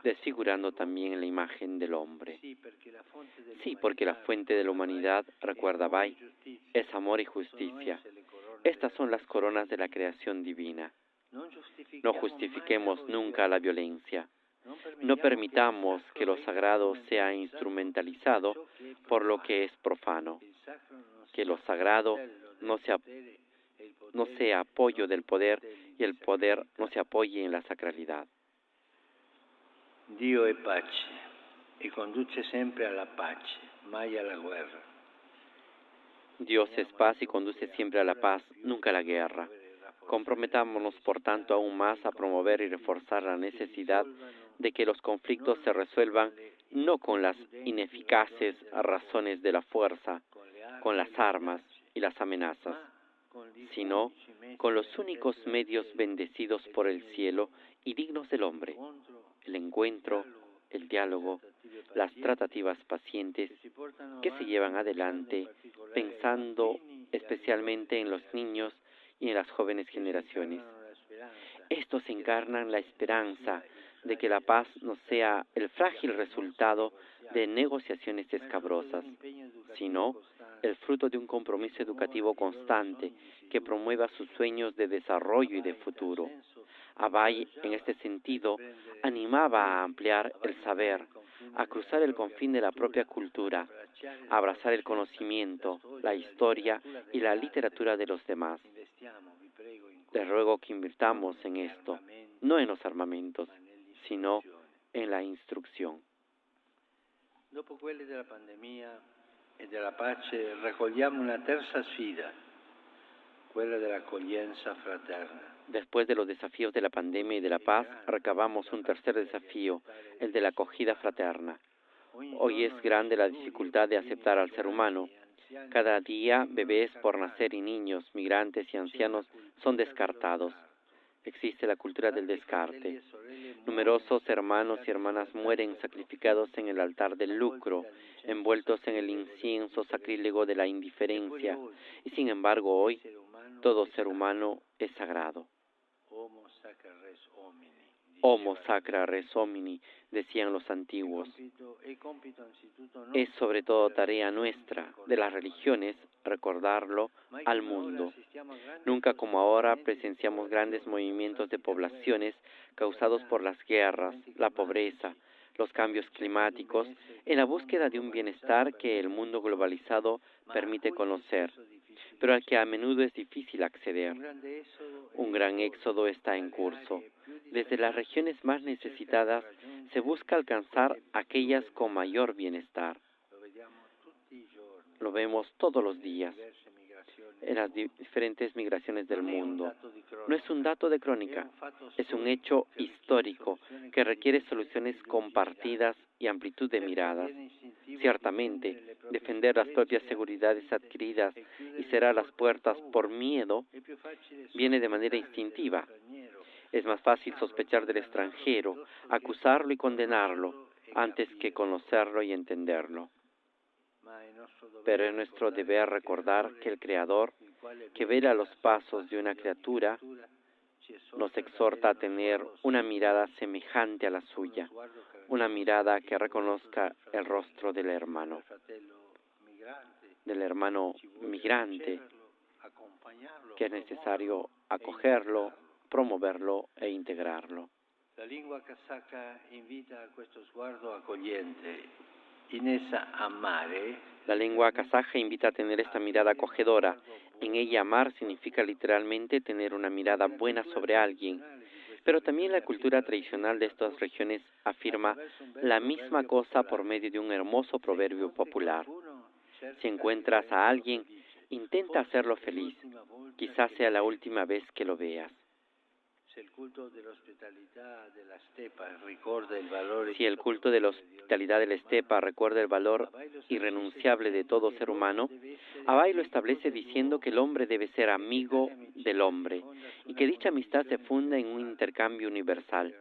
desfigurando también la imagen del hombre. Sí, porque la fuente de la humanidad, recuerda Abai, es amor y justicia. Estas son las coronas de la creación divina. No justifiquemos nunca la violencia. No permitamos que lo sagrado sea instrumentalizado por lo que es profano. Que lo sagrado no sea apoyo del poder y el poder no se apoye en la sacralidad. Dio è pace e conduce sempre alla pace, mai alla guerra. Dios es paz y conduce siempre a la paz, nunca a la guerra. Comprometámonos, por tanto, aún más a promover y reforzar la necesidad de que los conflictos se resuelvan no con las ineficaces razones de la fuerza, con las armas y las amenazas, sino con los únicos medios bendecidos por el cielo y dignos del hombre: el encuentro, el diálogo, las tratativas pacientes que se llevan adelante pensando especialmente en los niños y en las jóvenes generaciones. Estos encarnan la esperanza de que la paz no sea el frágil resultado de negociaciones escabrosas, sino el fruto de un compromiso educativo constante que promueva sus sueños de desarrollo y de futuro. Abai, en este sentido, animaba a ampliar el saber, a cruzar el confín de la propia cultura, a abrazar el conocimiento, la historia y la literatura de los demás. Les ruego que invirtamos en esto, no en los armamentos, sino en la instruzione. Dopo quelle della pandemia e della pace, raccogliamo una terza sfida, quella dell'accoglienza fraterna. Después de los desafíos de la pandemia y de la paz, recabamos un tercer desafío, el de la acogida fraterna. Hoy es grande la dificultad de aceptar al ser humano. Cada día, bebés por nacer y niños, migrantes y ancianos son descartados. Existe la cultura del descarte. Numerosos hermanos y hermanas mueren sacrificados en el altar del lucro, envueltos en el incienso sacrílego de la indiferencia, y sin embargo hoy todo ser humano es sagrado. Homo sacra res homini, decían los antiguos. Es sobre todo tarea nuestra, de las religiones, recordarlo al mundo. Nunca como ahora presenciamos grandes movimientos de poblaciones causados por las guerras, la pobreza, los cambios climáticos, en la búsqueda de un bienestar que el mundo globalizado permite conocer, pero al que a menudo es difícil acceder. Un gran éxodo está en curso. Desde las regiones más necesitadas se busca alcanzar aquellas con mayor bienestar. Lo vemos todos los días en las diferentes migraciones del mundo. No es un dato de crónica, es un hecho histórico que requiere soluciones compartidas y amplitud de miradas. Ciertamente, defender las propias seguridades adquiridas y cerrar las puertas por miedo viene de manera instintiva. Es más fácil sospechar del extranjero, acusarlo y condenarlo, antes que conocerlo y entenderlo. Pero es nuestro deber recordar que el Creador, que vela los pasos de una criatura, nos exhorta a tener una mirada semejante a la suya, una mirada que reconozca el rostro del hermano migrante, que es necesario acogerlo, promoverlo e integrarlo. La lingua kazaka invita a questo sguardo accogliente. In essa amare. La lengua kazaja invita a tener esta mirada acogedora. En ella amar significa literalmente tener una mirada buena sobre alguien. Pero también la cultura tradicional de estas regiones afirma la misma cosa por medio de un hermoso proverbio popular. Si encuentras a alguien, intenta hacerlo feliz. Quizás sea la última vez que lo veas. Si el culto de la hospitalidad de la estepa recuerda el valor irrenunciable de todo ser humano, Abhay lo establece diciendo que el hombre debe ser amigo del hombre y que dicha amistad se funda en un intercambio universal,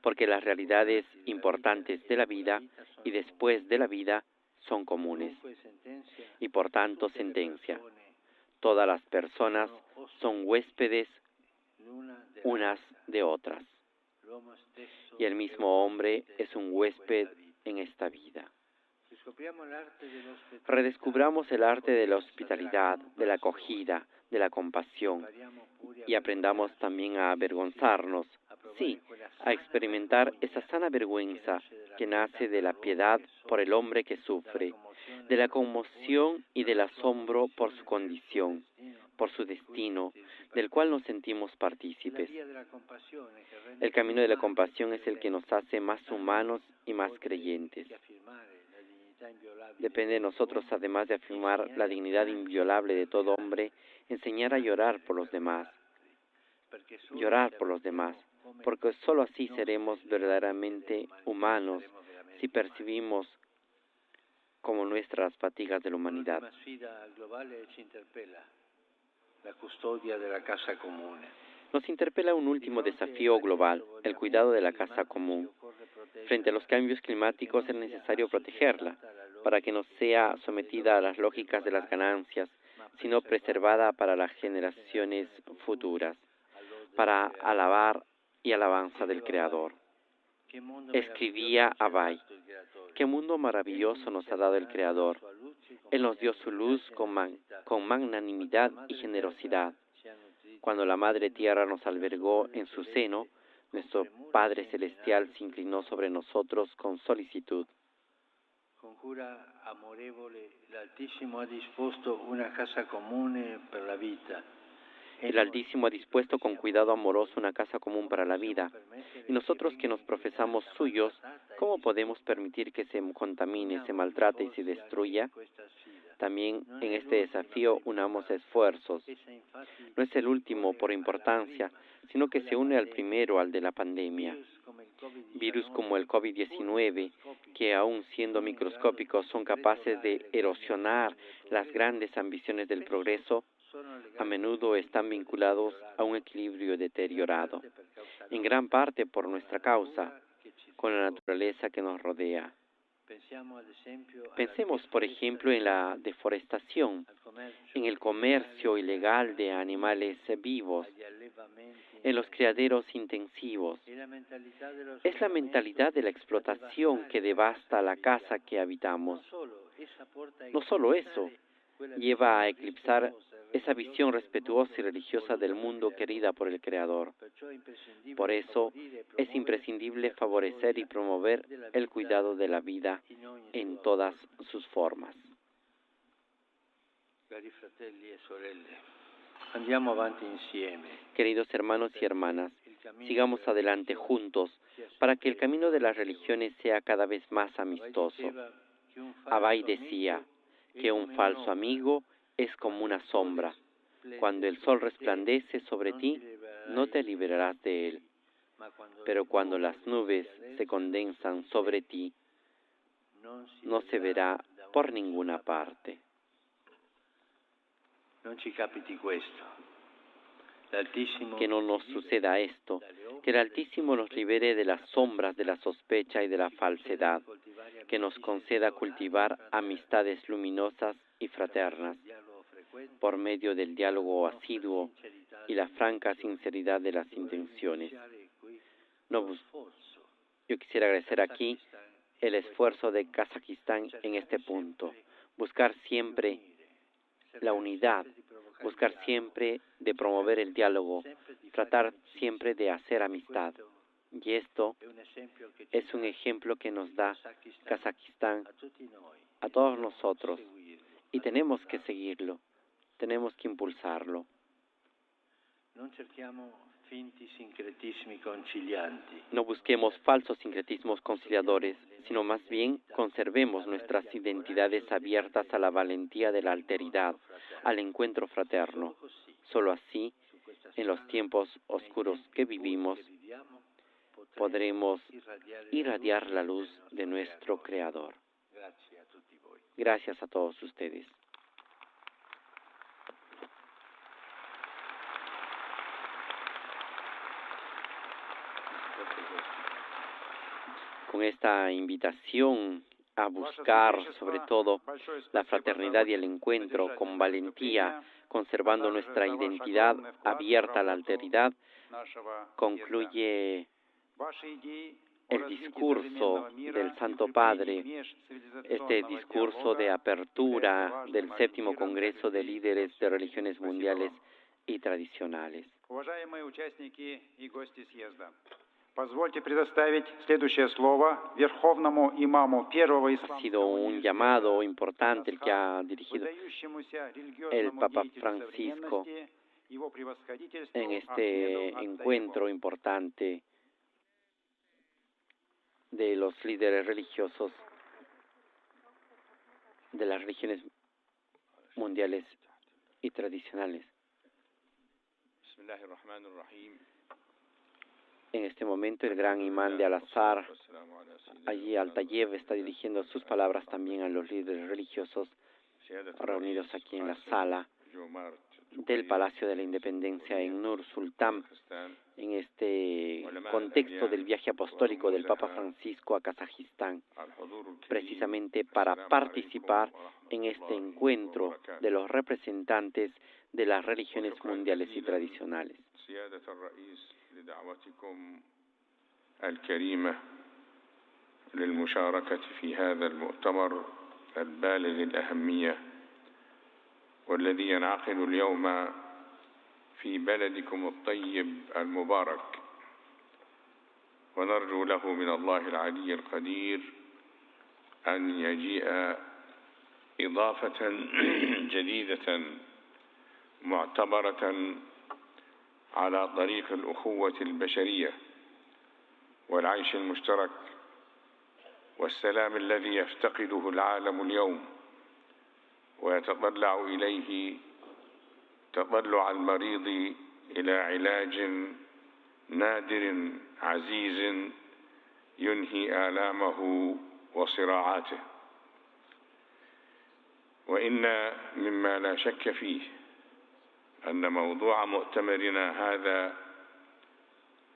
porque las realidades importantes de la vida y después de la vida son comunes. Y por tanto, sentencia: todas las personas son huéspedes unas de otras, y el mismo hombre es un huésped en esta vida. Redescubramos el arte de la hospitalidad, de la acogida, de la compasión, y aprendamos también a avergonzarnos, sí, a experimentar esa sana vergüenza que nace de la piedad por el hombre que sufre, de la conmoción y del asombro por su condición, por su destino, del cual nos sentimos partícipes. El camino de la compasión es el que nos hace más humanos y más creyentes. Depende de nosotros, además de afirmar la dignidad inviolable de todo hombre, enseñar a llorar por los demás, porque sólo así seremos verdaderamente humanos, si percibimos como nuestras fatigas de la humanidad. La custodia de la casa comune. Nos interpela un último desafío global, el cuidado de la casa común. Frente a los cambios climáticos es necesario protegerla, para que no sea sometida a las lógicas de las ganancias, sino preservada para las generaciones futuras, para alabar y alabanza del Creador. Escribía Abhay: qué mundo maravilloso nos ha dado el Creador. Él nos dio su luz con magnanimidad y generosidad. Cuando la Madre Tierra nos albergó en su seno, nuestro Padre Celestial se inclinó sobre nosotros con solicitud. Con cura amorevole, l'Altissimo ha disposto una casa comune per la vita. El Altísimo ha dispuesto con cuidado amoroso una casa común para la vida. Y nosotros que nos profesamos suyos, ¿cómo podemos permitir que se contamine, se maltrate y se destruya? También en este desafío unamos esfuerzos. No es el último por importancia, sino que se une al primero, al de la pandemia. Virus como el COVID-19, que aun siendo microscópicos son capaces de erosionar las grandes ambiciones del progreso, a menudo están vinculados a un equilibrio deteriorado, en gran parte por nuestra causa, con la naturaleza que nos rodea. Pensemos, por ejemplo, en la deforestación, en el comercio ilegal de animales vivos, en los criaderos intensivos. Es la mentalidad de la explotación que devasta la casa que habitamos. No solo eso, lleva a eclipsar esa visión respetuosa y religiosa del mundo querida por el Creador. Por eso, es imprescindible favorecer y promover el cuidado de la vida en todas sus formas. Queridos hermanos y hermanas, sigamos adelante juntos para que el camino de las religiones sea cada vez más amistoso. Abai decía que un falso amigo es como una sombra. Cuando el sol resplandece sobre ti, no te librarás de él. Pero cuando las nubes se condensan sobre ti, no se verá por ninguna parte. Que no nos suceda esto, que el Altísimo nos libere de las sombras de la sospecha y de la falsedad, que nos conceda cultivar amistades luminosas y fraternas, por medio del diálogo asiduo y la franca sinceridad de las intenciones. Yo quisiera agradecer aquí el esfuerzo de Kazajistán en este punto, buscar siempre la unidad, buscar siempre de promover el diálogo, tratar siempre de hacer amistad. Y esto es un ejemplo que nos da Kazajistán a todos nosotros y tenemos que seguirlo, tenemos que impulsarlo. No busquemos falsos sincretismos conciliadores, sino más bien conservemos nuestras identidades abiertas a la valentía de la alteridad, al encuentro fraterno. Solo así, en los tiempos oscuros que vivimos, podremos irradiar la luz de nuestro Creador. Gracias a todos ustedes. Con esta invitación a buscar, sobre todo, la fraternidad y el encuentro con valentía, conservando nuestra identidad abierta a la alteridad, concluye el discurso del Santo Padre, este discurso de apertura del 7º Congreso de Líderes de Religiones Mundiales y Tradicionales. Позвольте предоставить следующее слово верховному имаму первого Ha sido un llamado importante el que ha dirigido el Papa Francisco en este encuentro importante de los líderes religiosos de las religiones mundiales y tradicionales. En este momento el gran imán de Al-Azhar, allí Al-Tayev, está dirigiendo sus palabras también a los líderes religiosos reunidos aquí en la sala del Palacio de la Independencia en Nur Sultán, en este contexto del viaje apostólico del Papa Francisco a Kazajistán, precisamente para participar en este encuentro de los representantes de las religiones mundiales y tradicionales. لدعوتكم الكريمة للمشاركة في هذا المؤتمر البالغ الأهمية والذي ينعقد اليوم في بلدكم الطيب المبارك، ونرجو له من الله العلي القدير أن يجيء إضافة جديدة معتبرة على طريق الأخوة البشرية والعيش المشترك والسلام الذي يفتقده العالم اليوم ويتطلع إليه تطلع المريض إلى علاج نادر عزيز ينهي آلامه وصراعاته. وإن مما لا شك فيه أن موضوع مؤتمرنا هذا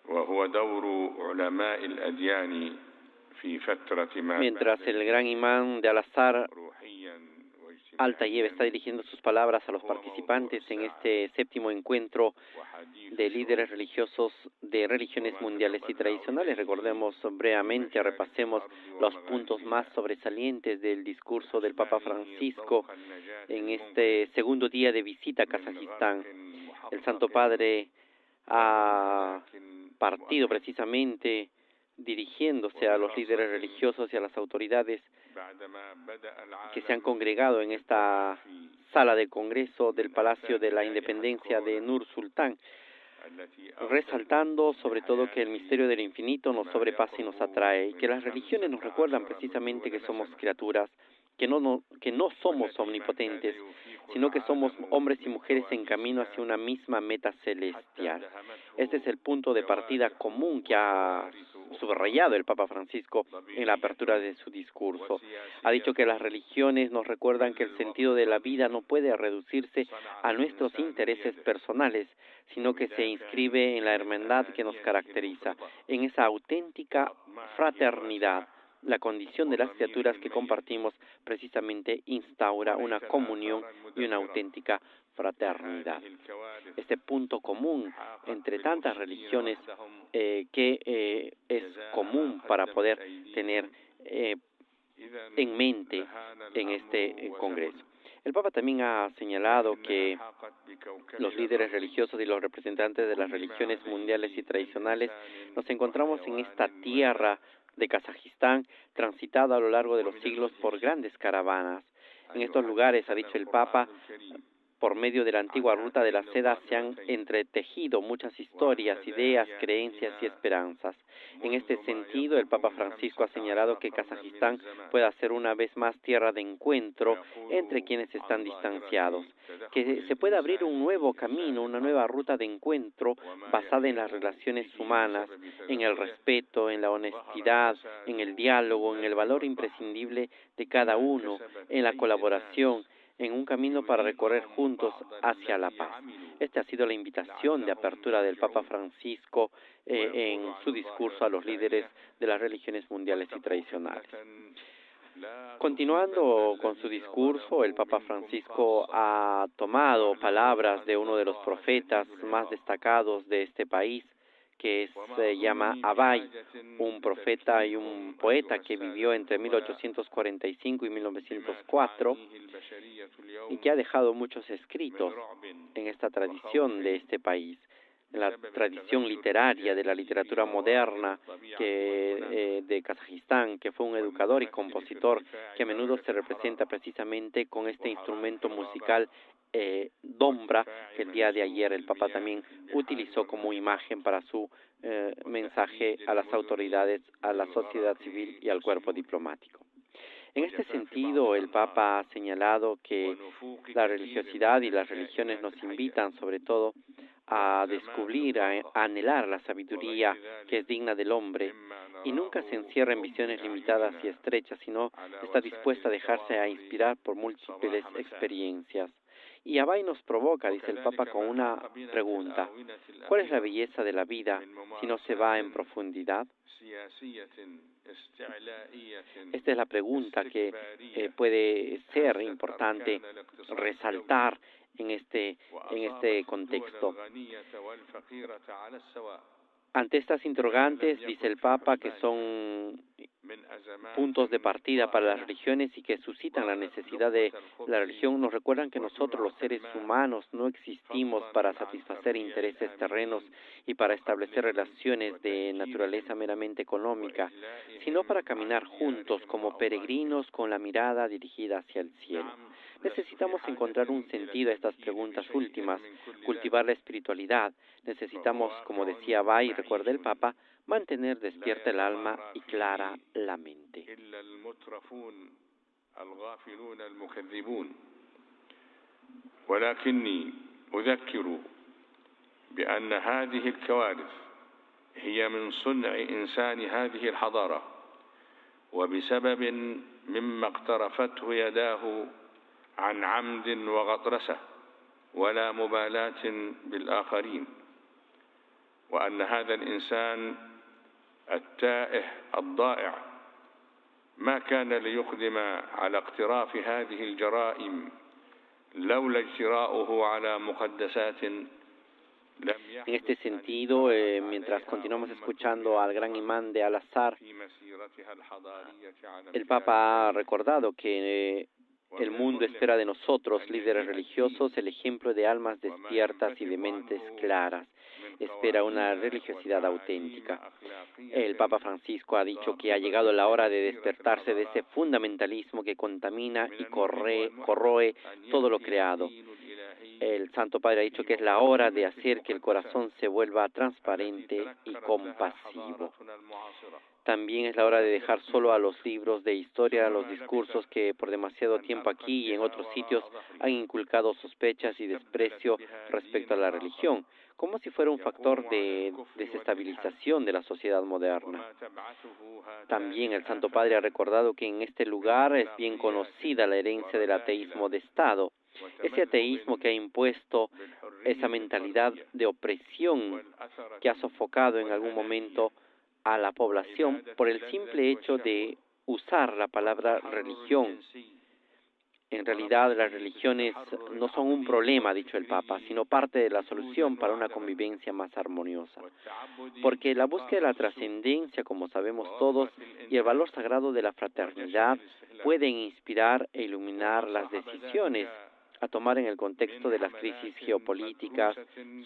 وهو دور علماء الأديان في فترة ما Mientras el gran imán de Al-Azhar روحيا Al-Tayeb está dirigiendo sus palabras a los participantes en este séptimo encuentro de líderes religiosos de religiones mundiales y tradicionales. Recordemos brevemente, repasemos los puntos más sobresalientes del discurso del Papa Francisco en este segundo día de visita a Kazajistán. El Santo Padre ha partido precisamente dirigiéndose a los líderes religiosos y a las autoridades que se han congregado en esta sala de congreso del Palacio de la Independencia de Nur Sultán, resaltando sobre todo que el misterio del infinito nos sobrepasa y nos atrae, y que las religiones nos recuerdan precisamente que somos criaturas, que no somos omnipotentes, sino que somos hombres y mujeres en camino hacia una misma meta celestial. Este es el punto de partida común que ha subrayado el Papa Francisco en la apertura de su discurso. Ha dicho que las religiones nos recuerdan que el sentido de la vida no puede reducirse a nuestros intereses personales, sino que se inscribe en la hermandad que nos caracteriza, en esa auténtica fraternidad. La condición de las criaturas que compartimos precisamente instaura una comunión y una auténtica fraternidad. Este punto común entre tantas religiones que es común para poder tener en mente en este Congreso. El Papa también ha señalado que los líderes religiosos y los representantes de las religiones mundiales y tradicionales nos encontramos en esta tierra de Kazajistán, transitada a lo largo de los siglos por grandes caravanas. En estos lugares, ha dicho el Papa, por medio de la antigua ruta de la seda se han entretejido muchas historias, ideas, creencias y esperanzas. En este sentido, el Papa Francisco ha señalado que Kazajistán pueda ser una vez más tierra de encuentro entre quienes están distanciados, que se pueda abrir un nuevo camino, una nueva ruta de encuentro basada en las relaciones humanas, en el respeto, en la honestidad, en el diálogo, en el valor imprescindible de cada uno, en la colaboración, en un camino para recorrer juntos hacia la paz. Esta ha sido la invitación de apertura del Papa Francisco en su discurso a los líderes de las religiones mundiales y tradicionales. Continuando con su discurso, el Papa Francisco ha tomado palabras de uno de los profetas más destacados de este país, que se llama Abay, un profeta y un poeta que vivió entre 1845 y 1904 y que ha dejado muchos escritos en esta tradición de este país, en la tradición literaria de la literatura moderna de Kazajistán, que fue un educador y compositor que a menudo se representa precisamente con este instrumento musical dombra, que el día de ayer el Papa también utilizó como imagen para su mensaje a las autoridades, a la sociedad civil y al cuerpo diplomático. En este sentido, el Papa ha señalado que la religiosidad y las religiones nos invitan sobre todo a descubrir, a anhelar la sabiduría que es digna del hombre y nunca se encierra en visiones limitadas y estrechas, sino está dispuesta a dejarse a inspirar por múltiples experiencias. Y Abay nos provoca, dice el Papa, con una pregunta: ¿cuál es la belleza de la vida si no se va en profundidad? Esta es la pregunta que puede ser importante resaltar en este contexto. Ante estas interrogantes, dice el Papa, que son puntos de partida para las religiones y que suscitan la necesidad de la religión, nos recuerdan que nosotros los seres humanos no existimos para satisfacer intereses terrenos y para establecer relaciones de naturaleza meramente económica, sino para caminar juntos como peregrinos con la mirada dirigida hacia el cielo. Necesitamos encontrar un sentido a estas preguntas últimas, cultivar la espiritualidad. Necesitamos, como decía Abay, recuerda el Papa, mantener despierta el alma y clara la mente. ولكني أذكر بأن هذه الكوارث هي من صنع إنسان هذه الحضارة وبسبب مما اقترفته يداه عن عمد وغطرسة ولا مبالاة بالآخرين، وأن هذا الإنسان التائه الضائع ما كان ليقدم على اقتراف هذه الجرائم لولا اجتراؤه على مقدسات لم En este sentido, mientras continuamos escuchando al gran imán de Al-Azhar, في مسيرتها الحضارية على el Papa ha recordado que el mundo espera de nosotros, líderes religiosos, el ejemplo de almas despiertas y de mentes claras. Espera una religiosidad auténtica. El Papa Francisco ha dicho que ha llegado la hora de despertarse de ese fundamentalismo que contamina y corroe todo lo creado. El Santo Padre ha dicho que es la hora de hacer que el corazón se vuelva transparente y compasivo. También es la hora de dejar solo a los libros de historia, a los discursos que por demasiado tiempo aquí y en otros sitios han inculcado sospechas y desprecio respecto a la religión, como si fuera un factor de desestabilización de la sociedad moderna. También el Santo Padre ha recordado que en este lugar es bien conocida la herencia del ateísmo de Estado, ese ateísmo que ha impuesto esa mentalidad de opresión que ha sofocado en algún momento a la población por el simple hecho de usar la palabra religión. En realidad, las religiones no son un problema, ha dicho el Papa, sino parte de la solución para una convivencia más armoniosa. Porque la búsqueda de la trascendencia, como sabemos todos, y el valor sagrado de la fraternidad pueden inspirar e iluminar las decisiones a tomar en el contexto de las crisis geopolíticas,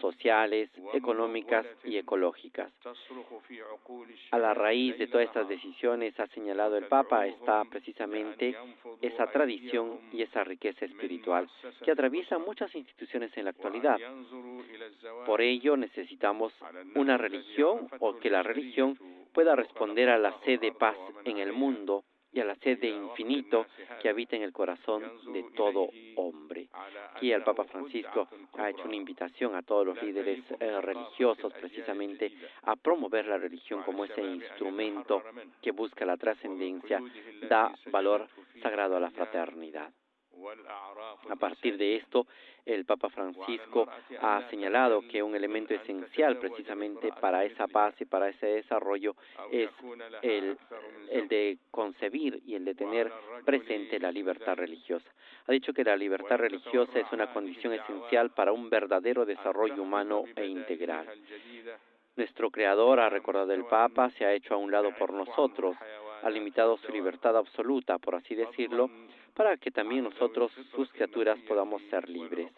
sociales, económicas y ecológicas. A la raíz de todas estas decisiones, ha señalado el Papa, está precisamente esa tradición y esa riqueza espiritual que atraviesa muchas instituciones en la actualidad. Por ello necesitamos una religión o que la religión pueda responder a la sed de paz en el mundo y a la sed de infinito que habita en el corazón de todo hombre. Aquí el Papa Francisco ha hecho una invitación a todos los líderes religiosos precisamente a promover la religión como ese instrumento que busca la trascendencia, da valor sagrado a la fraternidad. A partir de esto, el Papa Francisco ha señalado que un elemento esencial precisamente para esa paz y para ese desarrollo es el de concebir y el de tener presente la libertad religiosa. Ha dicho que la libertad religiosa es una condición esencial para un verdadero desarrollo humano e integral. Nuestro Creador, ha recordado el Papa, se ha hecho a un lado por nosotros, ha limitado su libertad absoluta, por así decirlo, para que también nosotros, sus criaturas, podamos ser libres.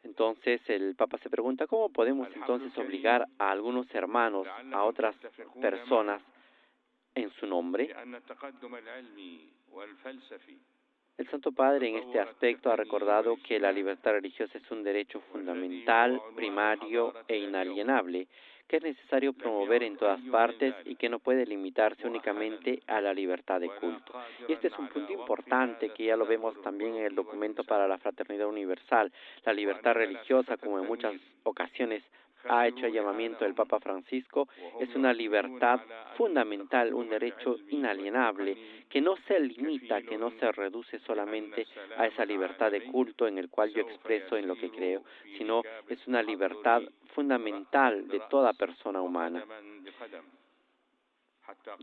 Entonces el Papa se pregunta, ¿cómo podemos entonces obligar a algunos hermanos, a otras personas, en su nombre? El Santo Padre en este aspecto ha recordado que la libertad religiosa es un derecho fundamental, primario e inalienable, que es necesario promover en todas partes y que no puede limitarse únicamente a la libertad de culto. Y este es un punto importante que ya lo vemos también en el documento para la fraternidad universal. La libertad religiosa, como en muchas ocasiones ha hecho el llamamiento del Papa Francisco, es una libertad fundamental, un derecho inalienable, que no se limita, que no se reduce solamente a esa libertad de culto en el cual yo expreso en lo que creo, sino es una libertad fundamental de toda persona humana.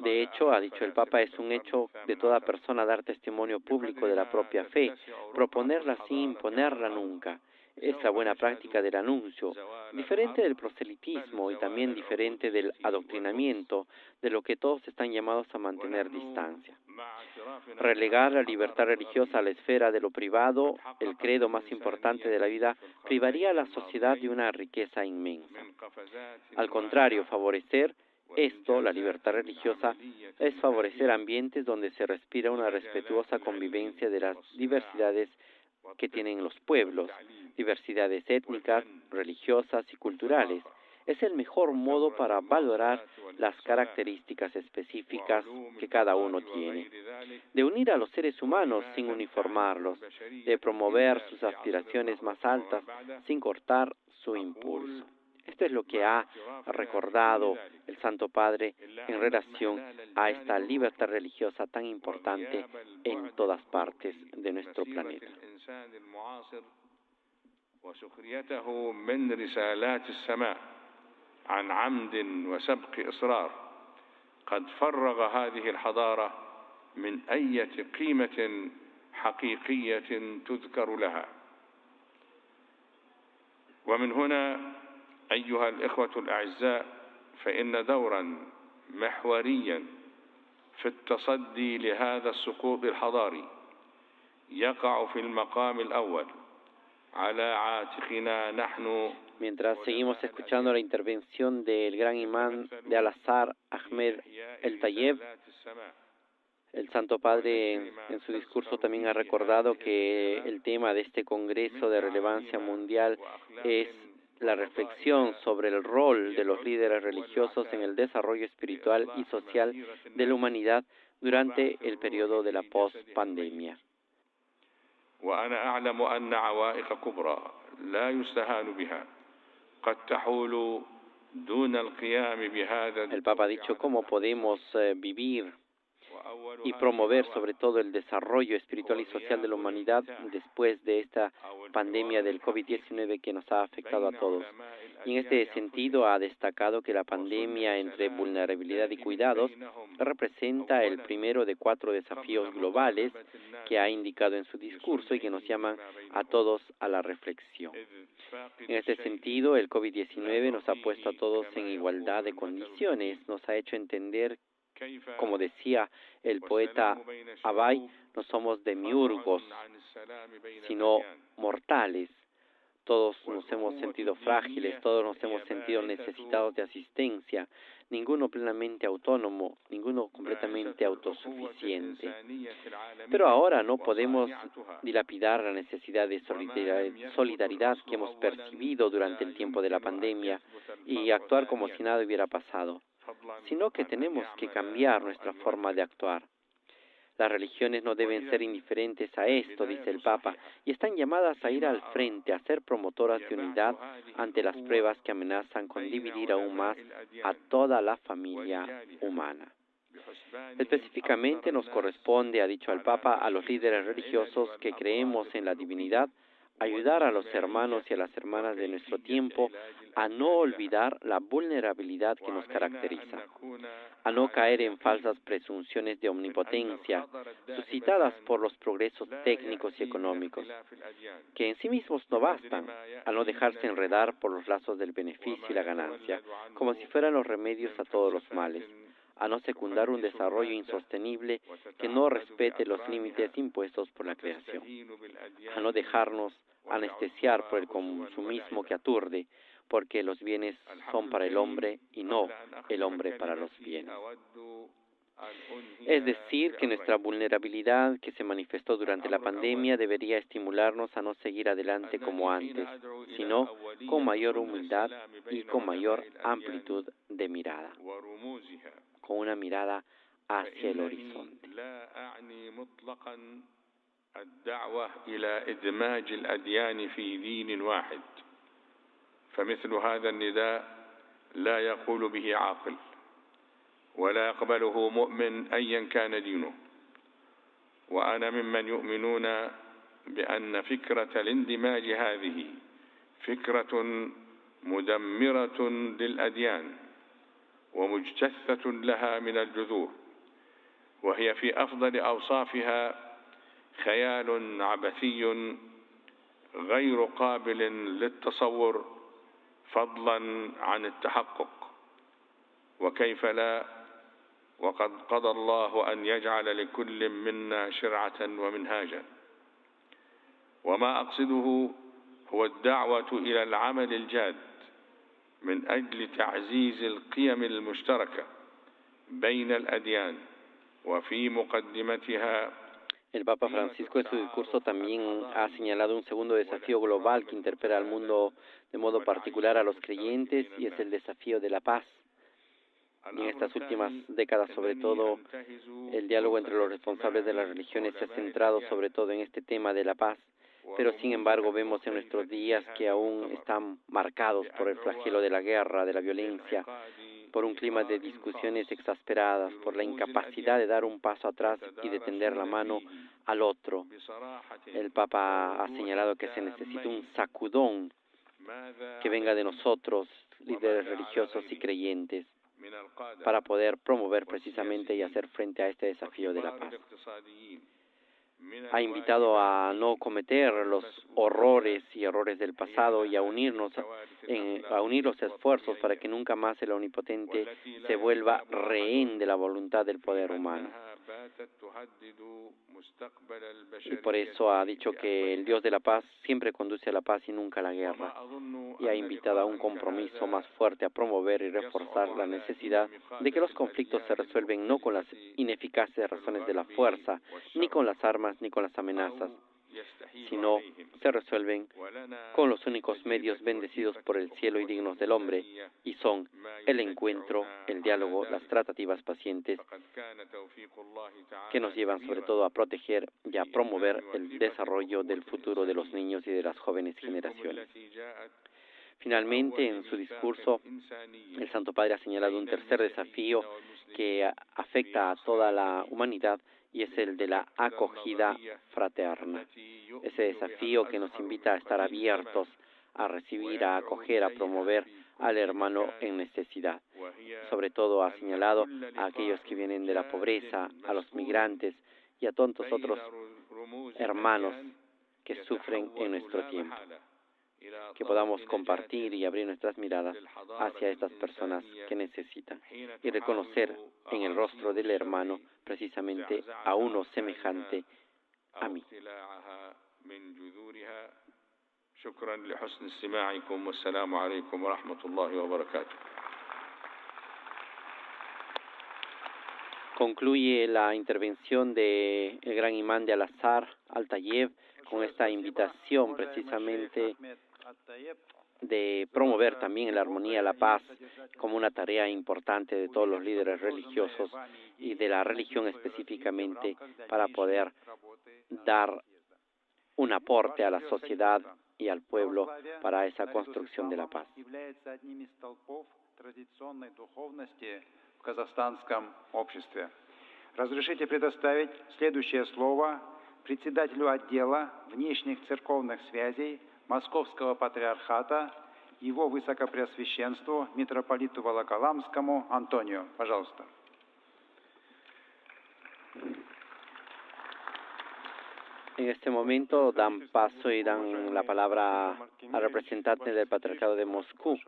De hecho, ha dicho el Papa, es un hecho de toda persona dar testimonio público de la propia fe, proponerla sin imponerla nunca. Es la buena práctica del anuncio, diferente del proselitismo y también diferente del adoctrinamiento, de lo que todos están llamados a mantener distancia. Relegar la libertad religiosa a la esfera de lo privado, el credo más importante de la vida, privaría a la sociedad de una riqueza inmensa. Al contrario, favorecer esto, la libertad religiosa, es favorecer ambientes donde se respira una respetuosa convivencia de las diversidades que tienen los pueblos, diversidades étnicas, religiosas y culturales. Es el mejor modo para valorar las características específicas que cada uno tiene, de unir a los seres humanos sin uniformarlos, de promover sus aspiraciones más altas sin cortar su impulso. Esto es lo que ha recordado el Santo Padre en relación a esta libertad religiosa tan importante en todas partes de nuestro planeta. وسخريته من رسالات السماء عن عمد وسبق إصرار قد فرغ هذه الحضارة من أي قيمة حقيقية تذكر لها. ومن هنا أيها الإخوة الأعزاء فإن دورا محوريا في التصدي لهذا السقوط الحضاري يقع في المقام الأول على عاتقنا نحن. Mientras seguimos escuchando la intervención del gran imán de Al-Azhar, Ahmed El-Tayeb, el Santo Padre en su discurso también ha recordado que el tema de este Congreso de relevancia mundial es la reflexión sobre el rol de los líderes religiosos en el desarrollo espiritual y social de la humanidad durante el periodo de la post-pandemia. وأنا أعلم أن عوائق كبرى لا يستهان بها قد تحول دون القيام بهذا. El Papa ha dicho cómo podemos vivir y promover sobre todo el desarrollo espiritual y social de la humanidad después de esta pandemia del COVID-19 que nos ha afectado a todos. Y en este sentido ha destacado que la pandemia entre vulnerabilidad y cuidados representa el primero de 4 desafíos globales que ha indicado en su discurso y que nos llaman a todos a la reflexión. En este sentido, el COVID-19 nos ha puesto a todos en igualdad de condiciones, nos ha hecho entender, como decía el poeta Abay, no somos demiurgos, sino mortales. Todos nos hemos sentido frágiles, todos nos hemos sentido necesitados de asistencia, ninguno plenamente autónomo, ninguno completamente autosuficiente. Pero ahora no podemos dilapidar la necesidad de solidaridad que hemos percibido durante el tiempo de la pandemia y actuar como si nada hubiera pasado, sino que tenemos que cambiar nuestra forma de actuar. Las religiones no deben ser indiferentes a esto, dice el Papa, y están llamadas a ir al frente, a ser promotoras de unidad ante las pruebas que amenazan con dividir aún más a toda la familia humana. Específicamente nos corresponde, ha dicho el Papa, a los líderes religiosos que creemos en la divinidad, ayudar a los hermanos y a las hermanas de nuestro tiempo a no olvidar la vulnerabilidad que nos caracteriza, a no caer en falsas presunciones de omnipotencia suscitadas por los progresos técnicos y económicos, que en sí mismos no bastan, a no dejarse enredar por los lazos del beneficio y la ganancia, como si fueran los remedios a todos los males, a no secundar un desarrollo insostenible que no respete los límites impuestos por la creación, a no dejarnos anestesiar por el consumismo que aturde, porque los bienes son para el hombre y no el hombre para los bienes. Es decir, que nuestra vulnerabilidad que se manifestó durante la pandemia debería estimularnos a no seguir adelante como antes, sino con mayor humildad y con mayor amplitud de mirada, con una mirada hacia el horizonte. الدعوة إلى إدماج الأديان في دين واحد، فمثل هذا النداء لا يقول به عاقل ولا يقبله مؤمن أيا كان دينه. وأنا ممن يؤمنون بأن فكرة الاندماج هذه فكرة مدمرة للأديان ومجتثة لها من الجذور، وهي في أفضل أوصافها خيال عبثي غير قابل للتصور فضلا عن التحقق. وكيف لا وقد قضى الله أن يجعل لكل منا شرعة ومنهاجا. وما أقصده هو الدعوة إلى العمل الجاد من أجل تعزيز القيم المشتركة بين الأديان وفي مقدمتها. El Papa Francisco en su discurso también ha señalado un segundo desafío global que interpela al mundo de modo particular a los creyentes, y es el desafío de la paz. Y en estas últimas décadas, sobre todo, el diálogo entre los responsables de las religiones se ha centrado sobre todo en este tema de la paz, pero sin embargo vemos en nuestros días que aún están marcados por el flagelo de la guerra, de la violencia, por un clima de discusiones exasperadas, por la incapacidad de dar un paso atrás y de tender la mano al otro. El Papa ha señalado que se necesita un sacudón que venga de nosotros, líderes religiosos y creyentes, para poder promover precisamente y hacer frente a este desafío de la paz. Ha invitado a no cometer los horrores y errores del pasado y a unir los esfuerzos para que nunca más el Omnipotente se vuelva rehén de la voluntad del poder humano. Y por eso ha dicho que el Dios de la paz siempre conduce a la paz y nunca a la guerra. Y ha invitado a un compromiso más fuerte a promover y reforzar la necesidad de que los conflictos se resuelven no con las ineficaces razones de la fuerza, ni con las armas, ni con las amenazas, sino se resuelven con los únicos medios bendecidos por el cielo y dignos del hombre, y son el encuentro, el diálogo, las tratativas pacientes, que nos llevan sobre todo a proteger y a promover el desarrollo del futuro de los niños y de las jóvenes generaciones. Finalmente, en su discurso, el Santo Padre ha señalado un tercer desafío que afecta a toda la humanidad, y es el de la acogida fraterna. Ese desafío que nos invita a estar abiertos a recibir, a acoger, a promover al hermano en necesidad. Sobre todo ha señalado a aquellos que vienen de la pobreza, a los migrantes y a tantos otros hermanos que sufren en nuestro tiempo. Que podamos compartir y abrir nuestras miradas hacia estas personas que necesitan y reconocer en el rostro del hermano precisamente a uno semejante a mí. Concluye la intervención del gran imán de Al-Azhar, Al-Tayyeb, con esta invitación precisamente de promover también la armonía, la paz, como una tarea importante de todos los líderes religiosos y de la religión específicamente, para poder dar un aporte a la sociedad y al pueblo para esa construcción de la paz. В казахстанском обществе. Разрешите предоставить следующее слово председателю отдела внешних церковных связей Московского патриархата, его высокопреосвященству митрополиту Волоколамскому Антонию. Пожалуйста. En este momento dan paso y dan la palabra al representante del Patriarcado de Moscú,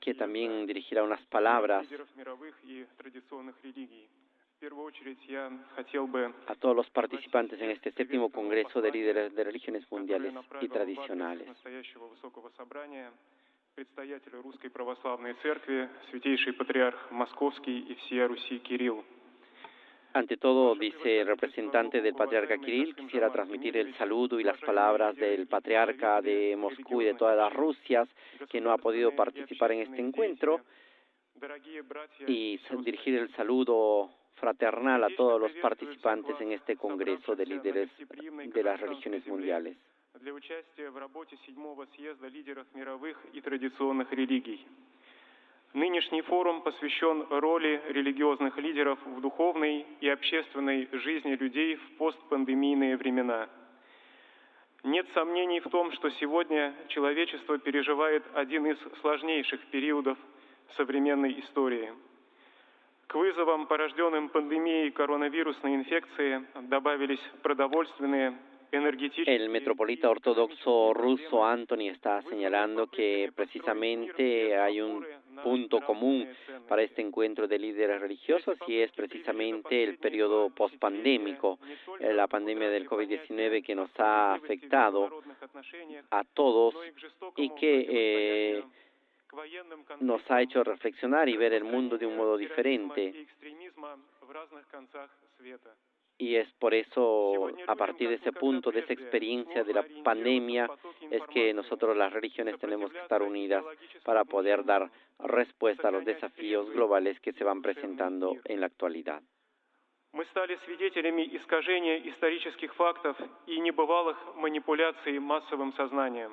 que también dirigirá unas palabras a todos los participantes en este 7º Congreso de Líderes de Religiones Mundiales y Tradicionales. Предстоятель Русской Православной Церкви, Святейший Патриарх Московский и всея Руси Кирилл. Ante todo, dice el representante del Patriarca Kirill, quisiera transmitir el saludo y las palabras del Patriarca de Moscú y de todas las Rusias que no ha podido participar en este encuentro, y dirigir el saludo fraternal a todos los participantes en este Congreso de Líderes de las Religiones Mundiales. Для участия в работе 7-го съезда лидеров мировых и традиционных религий. Нынешний форум посвящен роли религиозных лидеров в духовной и общественной жизни людей в постпандемийные времена. Нет сомнений в том, что сегодня человечество переживает один из сложнейших периодов современной истории. К вызовам, порожденным пандемией коронавирусной инфекции, добавились продовольственные, El metropolita ortodoxo ruso Anthony está señalando que precisamente hay un punto común para este encuentro de líderes religiosos, y es precisamente el periodo pospandémico, la pandemia del COVID-19 que nos ha afectado a todos y que nos ha hecho reflexionar y ver el mundo de un modo diferente. Y es por eso, a partir de ese punto, de esa experiencia de la pandemia, es que nosotros las religiones tenemos que estar unidas para poder dar respuesta a los desafíos globales que se van presentando en la actualidad. Мы стали свидетелями искажения исторических фактов и небывалых манипуляций массовым сознанием.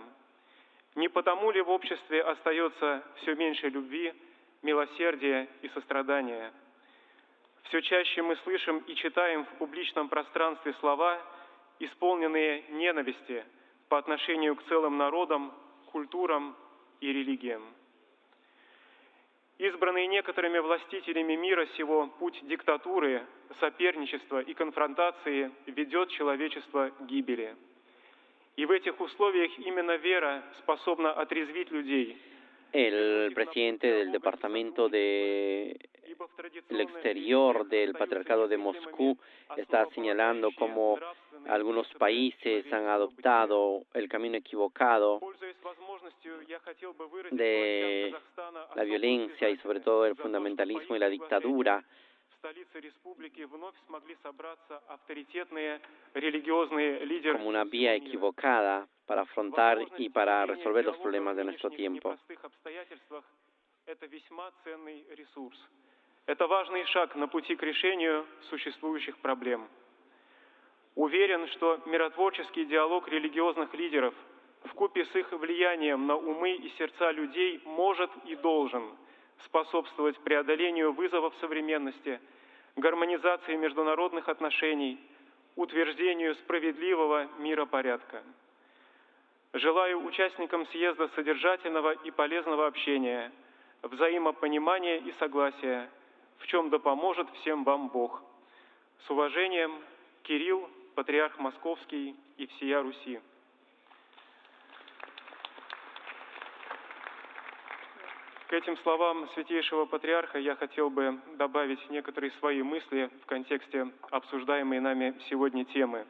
Не потому ли в обществе остается все меньше любви, милосердия и сострадания? Все чаще мы слышим и читаем в публичном пространстве слова, исполненные ненависти по отношению к целым народам, культурам и религиям. Избранный некоторыми властителями мира сего путь диктатуры, соперничества и конфронтации ведет человечество к гибели. И в этих условиях именно вера способна отрезвить людей. El presidente del Departamento del Exterior del Patriarcado de Moscú está señalando cómo algunos países han adoptado el camino equivocado de la violencia y sobre todo el fundamentalismo y la dictadura. Como una vía equivocada para afrontar y para resolver los problemas de nuestro tiempo. Это важный шаг на пути к решению существующих проблем. Уверен, что миротворческий диалог религиозных лидеров вкупе с их влиянием на умы и сердца людей может и должен способствовать преодолению вызовов современности, гармонизации международных отношений, утверждению справедливого миропорядка. Желаю участникам съезда содержательного и полезного общения, взаимопонимания и согласия, в чем да поможет всем вам Бог. С уважением, Кирилл, Патриарх Московский и всея Руси. К этим словам Святейшего Патриарха я хотел бы добавить некоторые свои мысли в контексте обсуждаемой нами сегодня темы.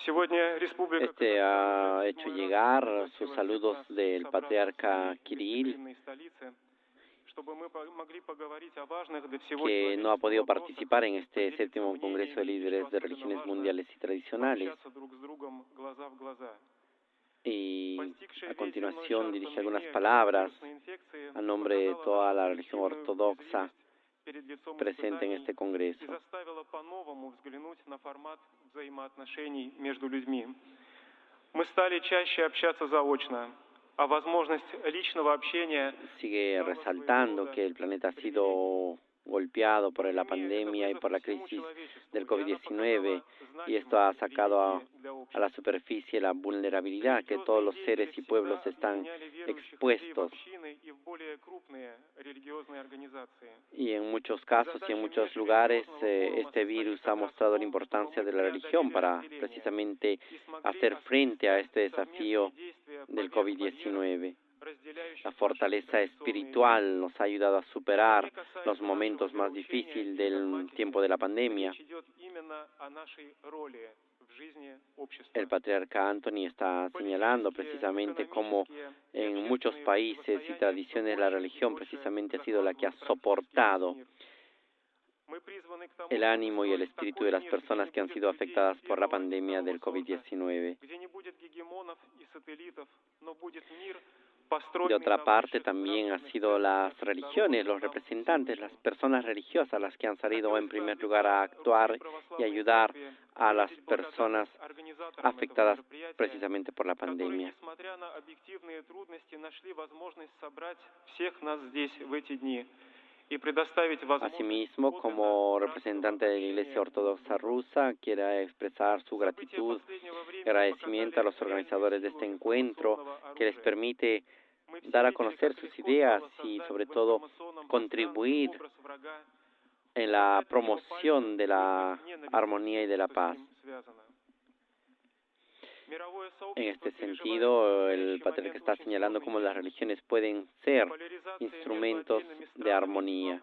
Сегодня Республика ha hecho llegar sus saludos del Patriarca Kirill, que no ha podido participar en este séptimo Congreso de Líderes de Religiones Mundiales y Tradicionales. Y a continuación dirige algunas palabras a nombre de toda la religión ortodoxa presente en este Congreso. Sigue resaltando que el planeta ha sido golpeado por la pandemia y por la crisis del COVID-19 y esto ha sacado a la superficie la vulnerabilidad que todos los seres y pueblos están expuestos. Y en muchos casos y en muchos lugares este virus ha mostrado la importancia de la religión para precisamente hacer frente a este desafío del COVID-19. La fortaleza espiritual nos ha ayudado a superar los momentos más difíciles del tiempo de la pandemia. El patriarca Anthony está señalando precisamente cómo en muchos países y tradiciones la religión precisamente ha sido la que ha soportado el ánimo y el espíritu de las personas que han sido afectadas por la pandemia del COVID-19. De otra parte, también han sido las religiones, los representantes, las personas religiosas las que han salido en primer lugar a actuar y ayudar a las personas afectadas precisamente por la pandemia. Asimismo, como representante de la Iglesia Ortodoxa Rusa, quiero expresar su gratitud y agradecimiento a los organizadores de este encuentro que les permite dar a conocer sus ideas y sobre todo contribuir en la promoción de la armonía y de la paz. En este sentido, el patriarca está señalando cómo las religiones pueden ser instrumentos de armonía.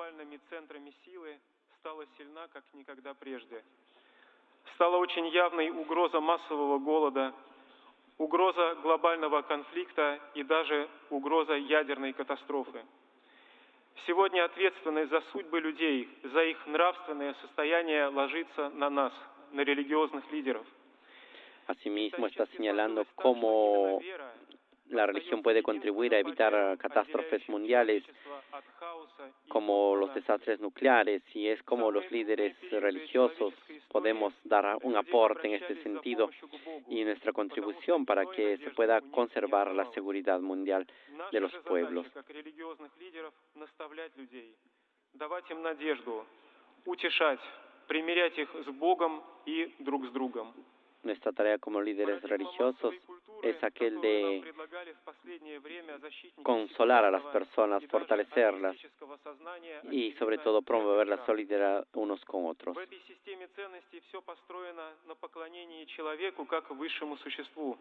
Стала очень явной угроза массового голода, угроза глобального конфликта и даже угроза ядерной катастрофы. Сегодня ответственность за судьбы людей, за их нравственное состояние ложится на нас, на религиозных лидеров. Asimismo, está señalando cómo la religión puede contribuir a evitar catástrofes mundiales como los desastres nucleares, y es como los líderes religiosos podemos dar un aporte en este sentido y nuestra contribución para que se pueda conservar la seguridad mundial de los pueblos. Давать им надежду, утешать, примирять их с Богом и друг с другом. Nuestra tarea como líderes religiosos es aquel de consolar a las personas, fortalecerlas y sobre todo promover la solidaridad unos con otros. В этой системе ценностей все построено на поклонении человеку как высшему существу.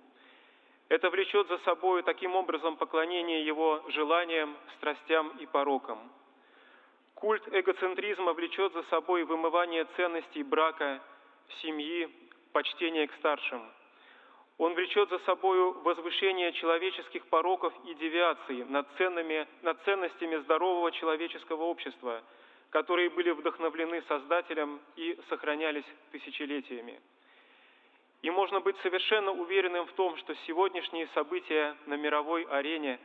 Это влечет за собой таким образом поклонение его желаниям, страстям и порокам. Культ эгоцентризма влечет за собой вымывание ценностей брака, семьи, почтение к старшим. Он влечет за собой возвышение человеческих пороков и девиаций над ценностями здорового человеческого общества, которые были вдохновлены Создателем и сохранялись тысячелетиями. И можно быть совершенно уверенным в том, что сегодняшние события на мировой арене,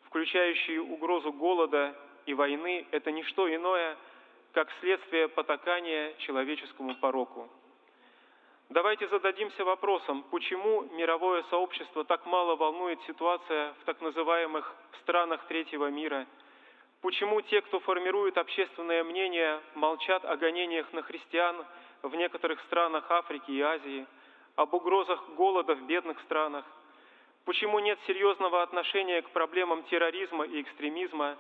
включающие угрозу голода и войны, это не что иное, как следствие потакания человеческому пороку. Давайте зададимся вопросом, почему мировое сообщество так мало волнует ситуация в так называемых странах третьего мира, почему те, кто формирует общественное мнение, молчат о гонениях на христиан в некоторых странах Африки и Азии, об угрозах голода в бедных странах, почему нет серьезного отношения к проблемам терроризма и экстремизма,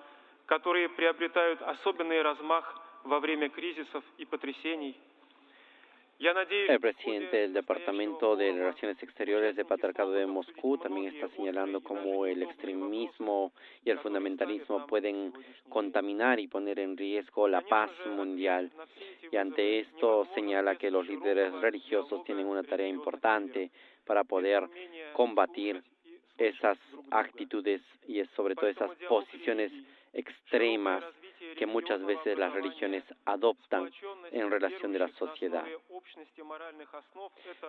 которые приобретают особенный размах во время кризисов и потрясений. El presidente del Departamento de Relaciones Exteriores del Patriarcado de Moscú también está señalando cómo el extremismo y el fundamentalismo pueden contaminar y poner en riesgo la paz mundial. Y ante esto señala que los líderes religiosos tienen una tarea importante para poder combatir esas actitudes y sobre todo esas posiciones extremas que muchas veces las religiones adoptan en relación de la sociedad.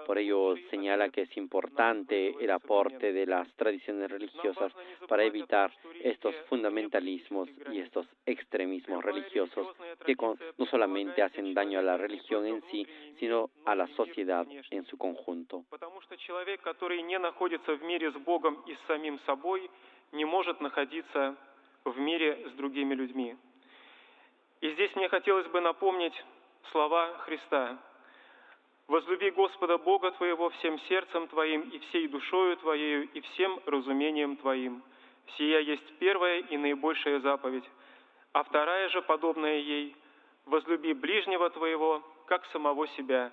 Por ello señala que es importante el aporte de las tradiciones religiosas para evitar estos fundamentalismos y estos extremismos religiosos que no solamente hacen daño a la religión en sí, sino a la sociedad en su conjunto. Потому что человек, который не находится в мире с Богом и с самим собой, не может находиться в мире с другими людьми. И здесь мне хотелось бы напомнить слова Христа. «Возлюби Господа Бога твоего всем сердцем твоим и всей душою твоею и всем разумением твоим. Сия есть первая и наибольшая заповедь. А вторая же, подобная ей, возлюби ближнего твоего, как самого себя.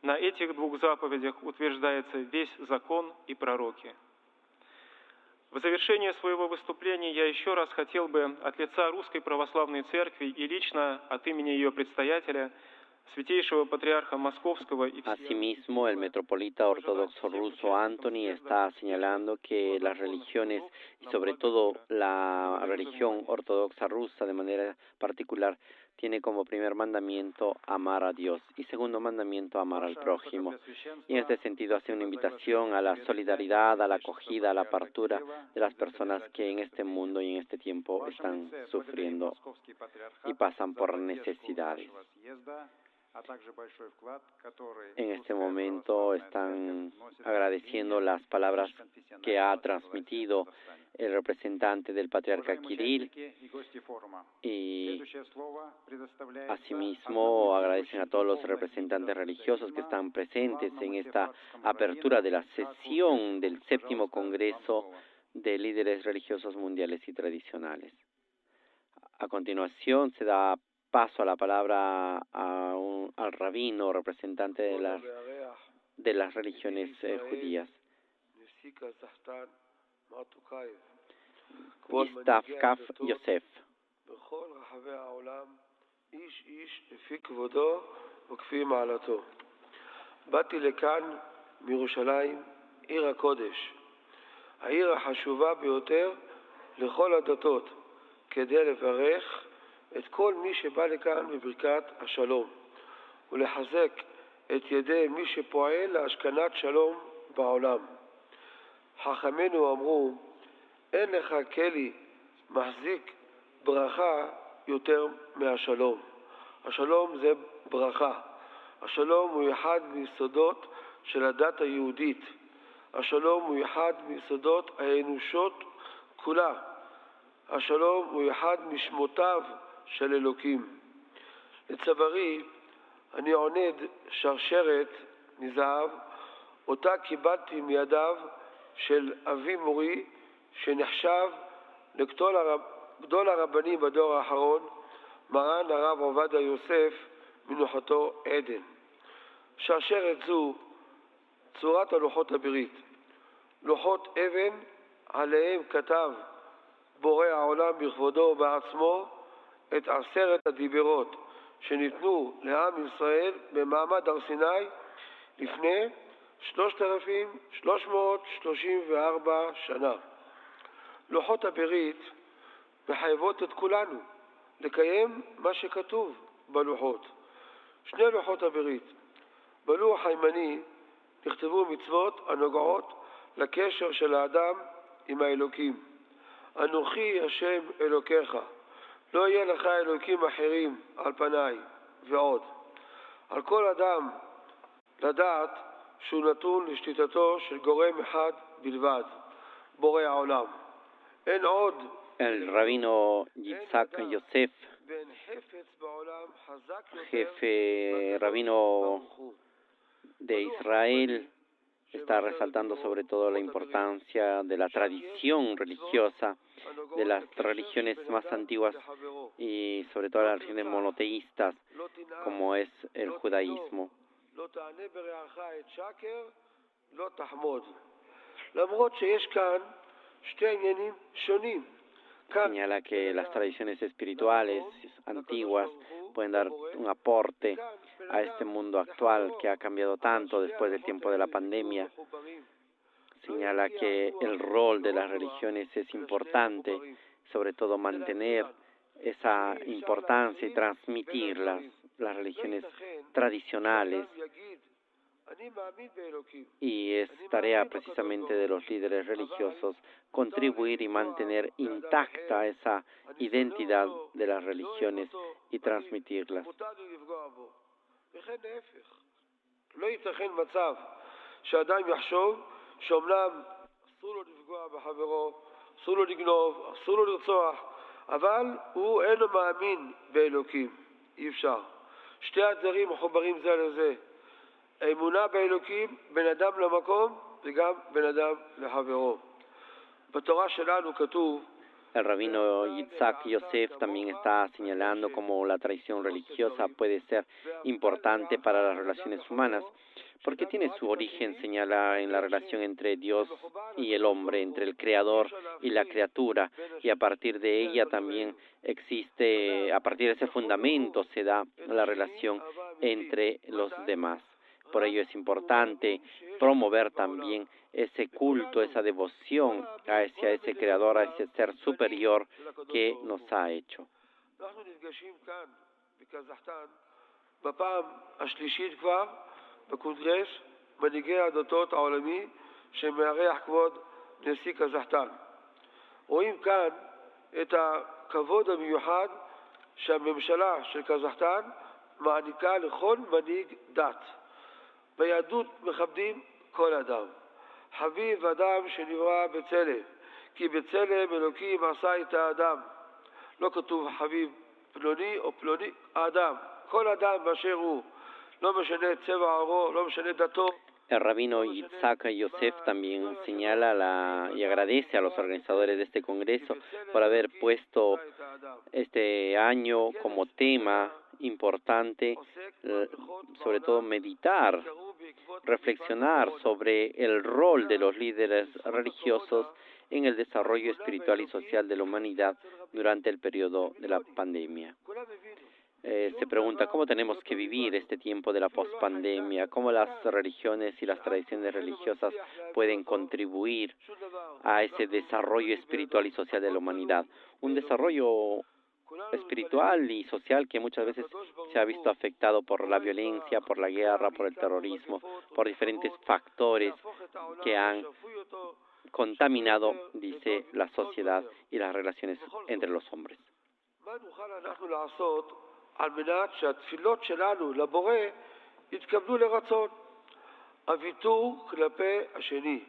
На этих двух заповедях утверждается весь закон и пророки». В завершение своего выступления я еще раз хотел бы от лица Русской Православной Церкви и лично от имени ее предстоятеля, Святейшего Патриарха Московского y Asimismo, el metropolita ortodoxo ruso Anthony está señalando que las religiones, y sobre todo la religión ortodoxa rusa de manera particular, tiene como primer mandamiento amar a Dios y segundo mandamiento amar al prójimo. Y en este sentido hace una invitación a la solidaridad, a la acogida, a la apertura de las personas que en este mundo y en este tiempo están sufriendo y pasan por necesidades. En este momento están agradeciendo las palabras que ha transmitido el representante del patriarca Kirill y asimismo agradecen a todos los representantes religiosos que están presentes en esta apertura de la sesión del 7º Congreso de Líderes Religiosos Mundiales y Tradicionales. A continuación se da paso a la palabra al rabino, representante de las religiones judías. Yishtaf Yosef. באתי לכאן מירושלים, עיר הקודש, העיר החשובה ביותר לכל הדתות, כדי לברך את כל מי שבא לכאן בברכת השלום ולחזק את ידי מי שפועל להשכנת שלום בעולם. חכמינו אמרו, אין לך כלי מחזיק ברכה יותר מהשלום. השלום זה ברכה. השלום הוא אחד מיסודות של הדת היהודית. השלום הוא אחד מיסודות האנושות כולה. השלום הוא אחד משמותיו של אלוקים. לצווארי אני עונד שרשרת מזהב, אותה קיבלתי מידיו של אבי מורי, שנחשב לגדול הרבנים בדור האחרון, מרן הרב עובדיה יוסף, מנוחתו עדן. שרשרת זו צורת הלוחות הברית, לוחות אבן עליהם כתב בורא העולם בכבודו ובעצמו את 10 הדיברות שניתנו לעם ישראל במעמד הר סיני לפני 3,334 שנה. לוחות הברית מחייבות את כולנו לקיים מה שכתוב בלוחות. 2 לוחות הברית. בלוח הימני נכתבו מצוות הנוגעות לקשר של האדם עם האלוקים. אנוכי השם אלוקיך, לא יהיה לך אלוקים אחרים על פניי, ועוד. על כל אדם לדעת שהוא נתון לשליטתו של גורם אחד בלבד, בורא העולם. אין עוד El rabino Yitzhak Yosef, jefe rabino de Israel, está resaltando sobre todo la importancia de la tradición religiosa de las religiones más antiguas y sobre todo las religiones monoteístas como es el judaísmo. Señala que las tradiciones espirituales antiguas pueden dar un aporte a este mundo actual que ha cambiado tanto después del tiempo de la pandemia. Señala que el rol de las religiones es importante, sobre todo mantener esa importancia y transmitirlas, las religiones tradicionales. Y es tarea precisamente de los líderes religiosos contribuir y mantener intacta esa identidad de las religiones y transmitirlas. שאומנם אסור לו לפגוע בחברו, אסור לו לגנוב, אסור לו לרצוח, אבל הוא אינו מאמין באלוקים. אי אפשר. שתי הדברים מחוברים זה לזה. האמונה באלוקים, בין אדם למקום וגם בין אדם לחברו. בתורה שלנו כתוב El rabino Yitzhak Yosef también está señalando cómo la tradición religiosa puede ser importante para las relaciones humanas, porque tiene su origen, señala, en la relación entre Dios y el hombre, entre el creador y la criatura, y a partir de ella también existe, a partir de ese fundamento se da la relación entre los demás. Por ello es importante promover también ese culto, esa devoción hacia ese creador, a ese ser superior que nos ha hecho. בקונגרס מנהיגי הדתות העולמי שמארח כבוד נשיא קזחסטן. רואים כאן את הכבוד המיוחד שהממשלה של קזחסטן מעניקה לכל מנהיג דת. ביהדות מכבדים כל אדם. חביב אדם שנברא בצלם, כי בצלם אלוקים עשה את האדם. לא כתוב חביב פלוני או פלוני, האדם. כל אדם באשר הוא. El rabino Yitzhak Yosef también señala y agradece a los organizadores de este congreso por haber puesto este año como tema importante, sobre todo meditar, reflexionar sobre el rol de los líderes religiosos en el desarrollo espiritual y social de la humanidad durante el periodo de la pandemia. Se pregunta cómo tenemos que vivir este tiempo de la pospandemia, cómo las religiones y las tradiciones religiosas pueden contribuir a ese desarrollo espiritual y social de la humanidad. Un desarrollo espiritual y social que muchas veces se ha visto afectado por la violencia, por la guerra, por el terrorismo, por diferentes factores que han contaminado, dice, la sociedad y las relaciones entre los hombres. על מנת שהתפילות שלנו לבורא יתקבלו לרצון. הוויתור כלפי השני,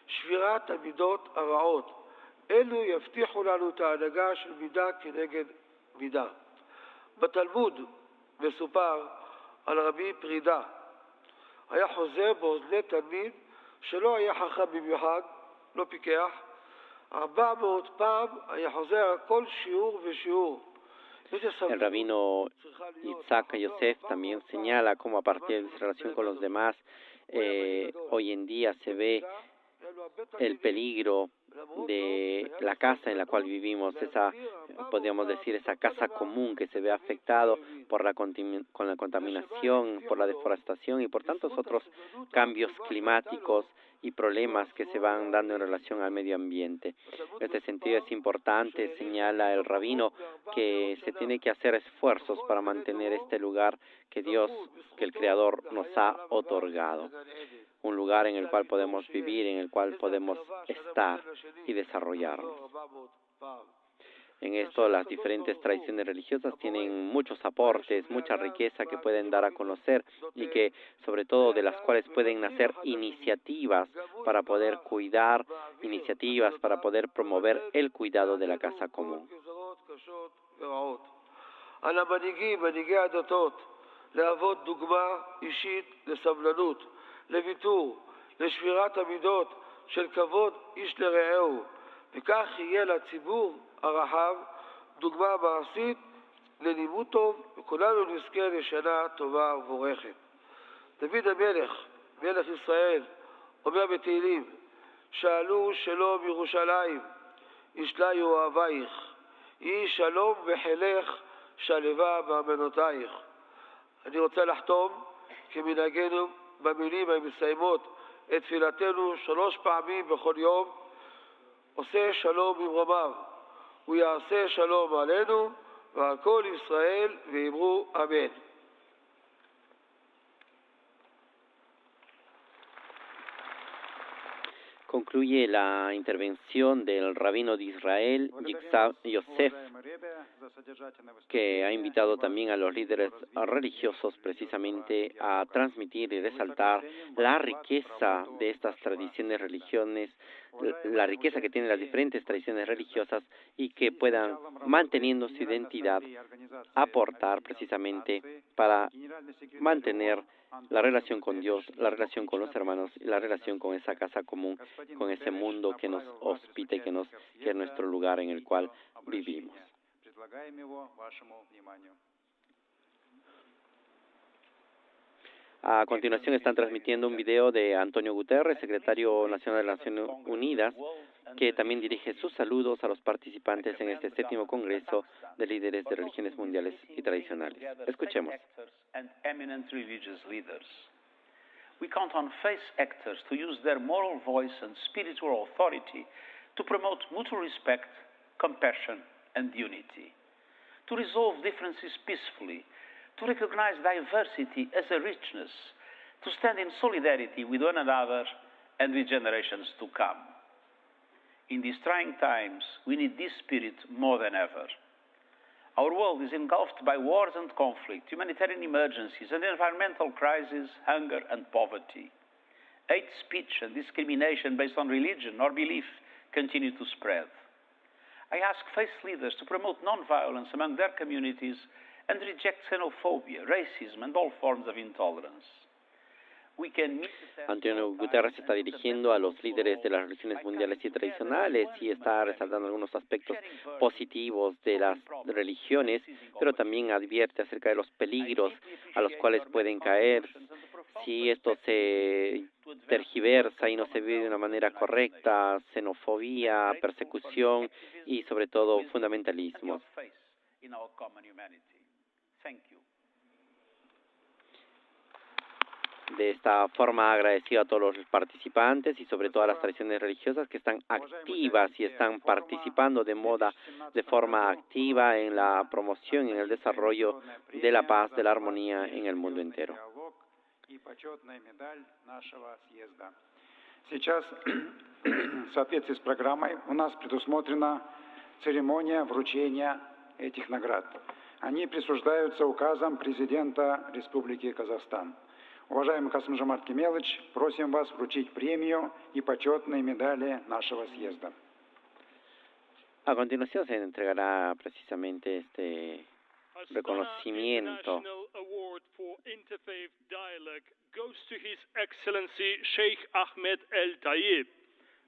שבירת המידות הרעות, אלו יבטיחו לנו את ההנהגה של מידה כנגד מידה. בתלמוד מסופר על רבי פרידה. היה חוזר באוזני תלמיד שלא היה חכם במיוחד לא פיקח, 400 פעם היה חוזר על כל שיעור ושיעור. El rabino Isaac Yosef también señala cómo a partir de su relación con los demás, hoy en día se ve el peligro de la casa en la cual vivimos, esa, podríamos decir, esa casa común que se ve afectado por la contaminación, por la deforestación y por tantos otros cambios climáticos y problemas que se van dando en relación al medio ambiente. En este sentido es importante, señala el rabino, que se tiene que hacer esfuerzos para mantener este lugar que Dios, que el Creador nos ha otorgado. Un lugar en el cual podemos vivir, en el cual podemos estar y desarrollarnos. En esto las diferentes tradiciones religiosas tienen muchos aportes, mucha riqueza que pueden dar a conocer y que sobre todo de las cuales pueden nacer iniciativas para poder cuidar, iniciativas para poder promover el cuidado de la casa común. לשבירת המידות של כבוד איש לרעהו, וכך יהיה לציבור הרחב דוגמה מעשית ללימוד טוב, וכולנו נזכה לשנה טובה ובורכת. דוד המלך, מלך ישראל, אומר בתהילים, שאלו שלום ירושלים, ישליו אוהבייך, יהי שלום וחילך שלווה בארמנותייך. אני רוצה לחתום כמנהגנו במילים המסיימות את תפילתנו 3 פעמים בכל יום, עושה שלום במרומיו, הוא יעשה שלום עלינו ועל כל ישראל, ואמרו אמן. Concluye la intervención del rabino de Israel, Yitzhak Yosef, que ha invitado también a los líderes religiosos precisamente a transmitir y resaltar la riqueza de estas tradiciones religiosas, la riqueza que tienen las diferentes tradiciones religiosas y que puedan, manteniendo su identidad, aportar precisamente para mantener la relación con Dios, la relación con los hermanos y la relación con esa casa común, con ese mundo que nos hospita y que es nuestro lugar en el cual vivimos. A continuación están transmitiendo un video de Antonio Guterres, secretario nacional de las Naciones Unidas, que también dirige sus saludos a los participantes en este 7º Congreso de Líderes de Religiones Mundiales y Tradicionales. Escuchemos. We count on faith actors to use their moral voice and spiritual authority to promote mutual respect, compassion, and unity, to resolve differences peacefully, to recognize diversity as a richness, to stand in solidarity with one another and with generations to come. In these trying times, we need this spirit more than ever. Our world is engulfed by wars and conflict, humanitarian emergencies and environmental crises, hunger and poverty. Hate speech and discrimination based on religion or belief continue to spread. I ask faith leaders to promote non-violence among their communities and reject xenophobia, racism and all forms of intolerance. Antonio Guterres está dirigiendo a los líderes de las religiones mundiales y tradicionales y está resaltando algunos aspectos positivos de las religiones, pero también advierte acerca de los peligros a los cuales pueden caer si esto se tergiversa y no se vive de una manera correcta, xenofobia, persecución y sobre todo fundamentalismo. De esta forma agradecido a todos los participantes y sobre todo a las tradiciones religiosas que están activas y están participando de forma activa en la promoción y en el desarrollo de la paz, de la armonía en el mundo entero. Сейчас, в соответствии с программой, у нас предусмотрена церемония вручения этих наград. Они присуждаются указом президента Республики Казахстан. Уважаемый Касым-Жомарт Кемелович, просим вас вручить премию и почетные медали нашего съезда. A continuación se entregará precisamente este reconocimiento. Award for Interfaith Dialogue goes to His Excellency Sheikh Ahmed El Tayeb,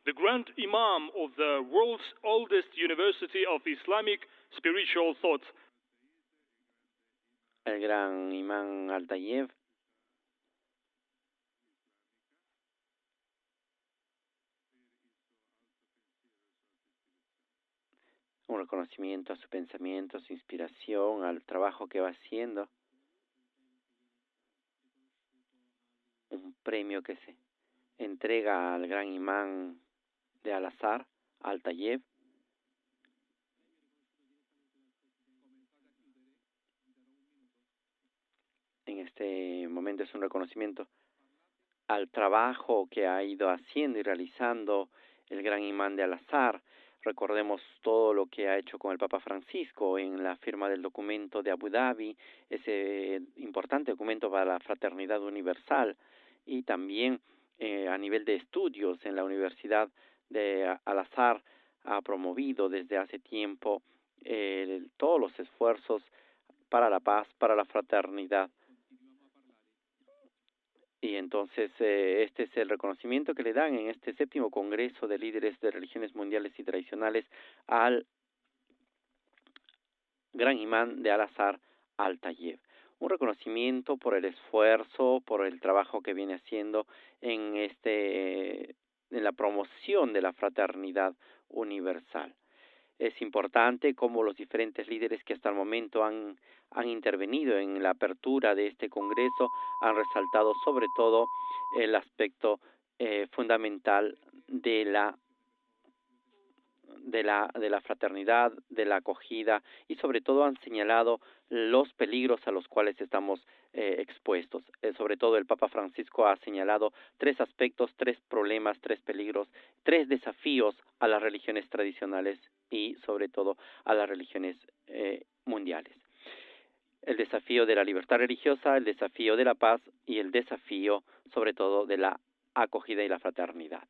the Grand Imam of the world's oldest university of Islamic spiritual thought. El gran imán Al-Tayeb, un reconocimiento a su pensamiento, a su inspiración, al trabajo que va haciendo, un premio que se entrega al gran imán de Al-Azhar, Al-Tayeb. En este momento es un reconocimiento al trabajo que ha ido haciendo y realizando el gran imán de Al-Azhar. Recordemos todo lo que ha hecho con el Papa Francisco en la firma del documento de Abu Dhabi, ese importante documento para la fraternidad universal, y también a nivel de estudios en la Universidad de Al-Azhar ha promovido desde hace tiempo todos los esfuerzos para la paz, para la fraternidad. Y entonces este es el reconocimiento que le dan en este 7º Congreso de Líderes de Religiones Mundiales y Tradicionales al gran imán de Al-Azhar, Al-Tayeb. Un reconocimiento por el esfuerzo, por el trabajo que viene haciendo en la promoción de la fraternidad universal. Es importante cómo los diferentes líderes que hasta el momento han intervenido en la apertura de este congreso han resaltado sobre todo el aspecto fundamental de la fraternidad, de la acogida, y sobre todo han señalado los peligros a los cuales estamos expuestos. Sobre todo el Papa Francisco ha señalado 3 aspectos, 3 problemas, 3 peligros, 3 desafíos a las religiones tradicionales y sobre todo a las religiones mundiales. El desafío de la libertad religiosa, el desafío de la paz y el desafío sobre todo de la acogida y la fraternidad.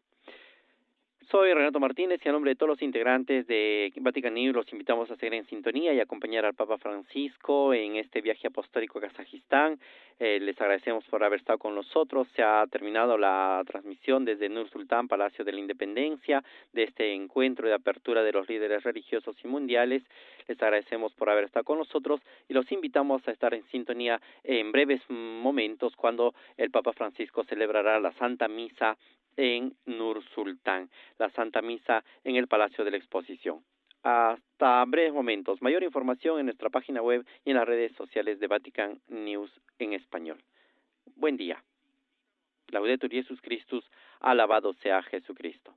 Soy Renato Martínez y a nombre de todos los integrantes de Vatican News los invitamos a seguir en sintonía y acompañar al Papa Francisco en este viaje apostólico a Kazajistán. Les agradecemos por haber estado con nosotros. Se ha terminado la transmisión desde Nur Sultán, Palacio de la Independencia, de este encuentro de apertura de los líderes religiosos y mundiales. Les agradecemos por haber estado con nosotros y los invitamos a estar en sintonía en breves momentos cuando el Papa Francisco celebrará la Santa Misa en Nur Sultán, la Santa Misa en el Palacio de la Exposición. Hasta breves momentos. Mayor información en nuestra página web y en las redes sociales de Vatican News en español. Buen día. Laudetur Jesus Christus, alabado sea Jesucristo.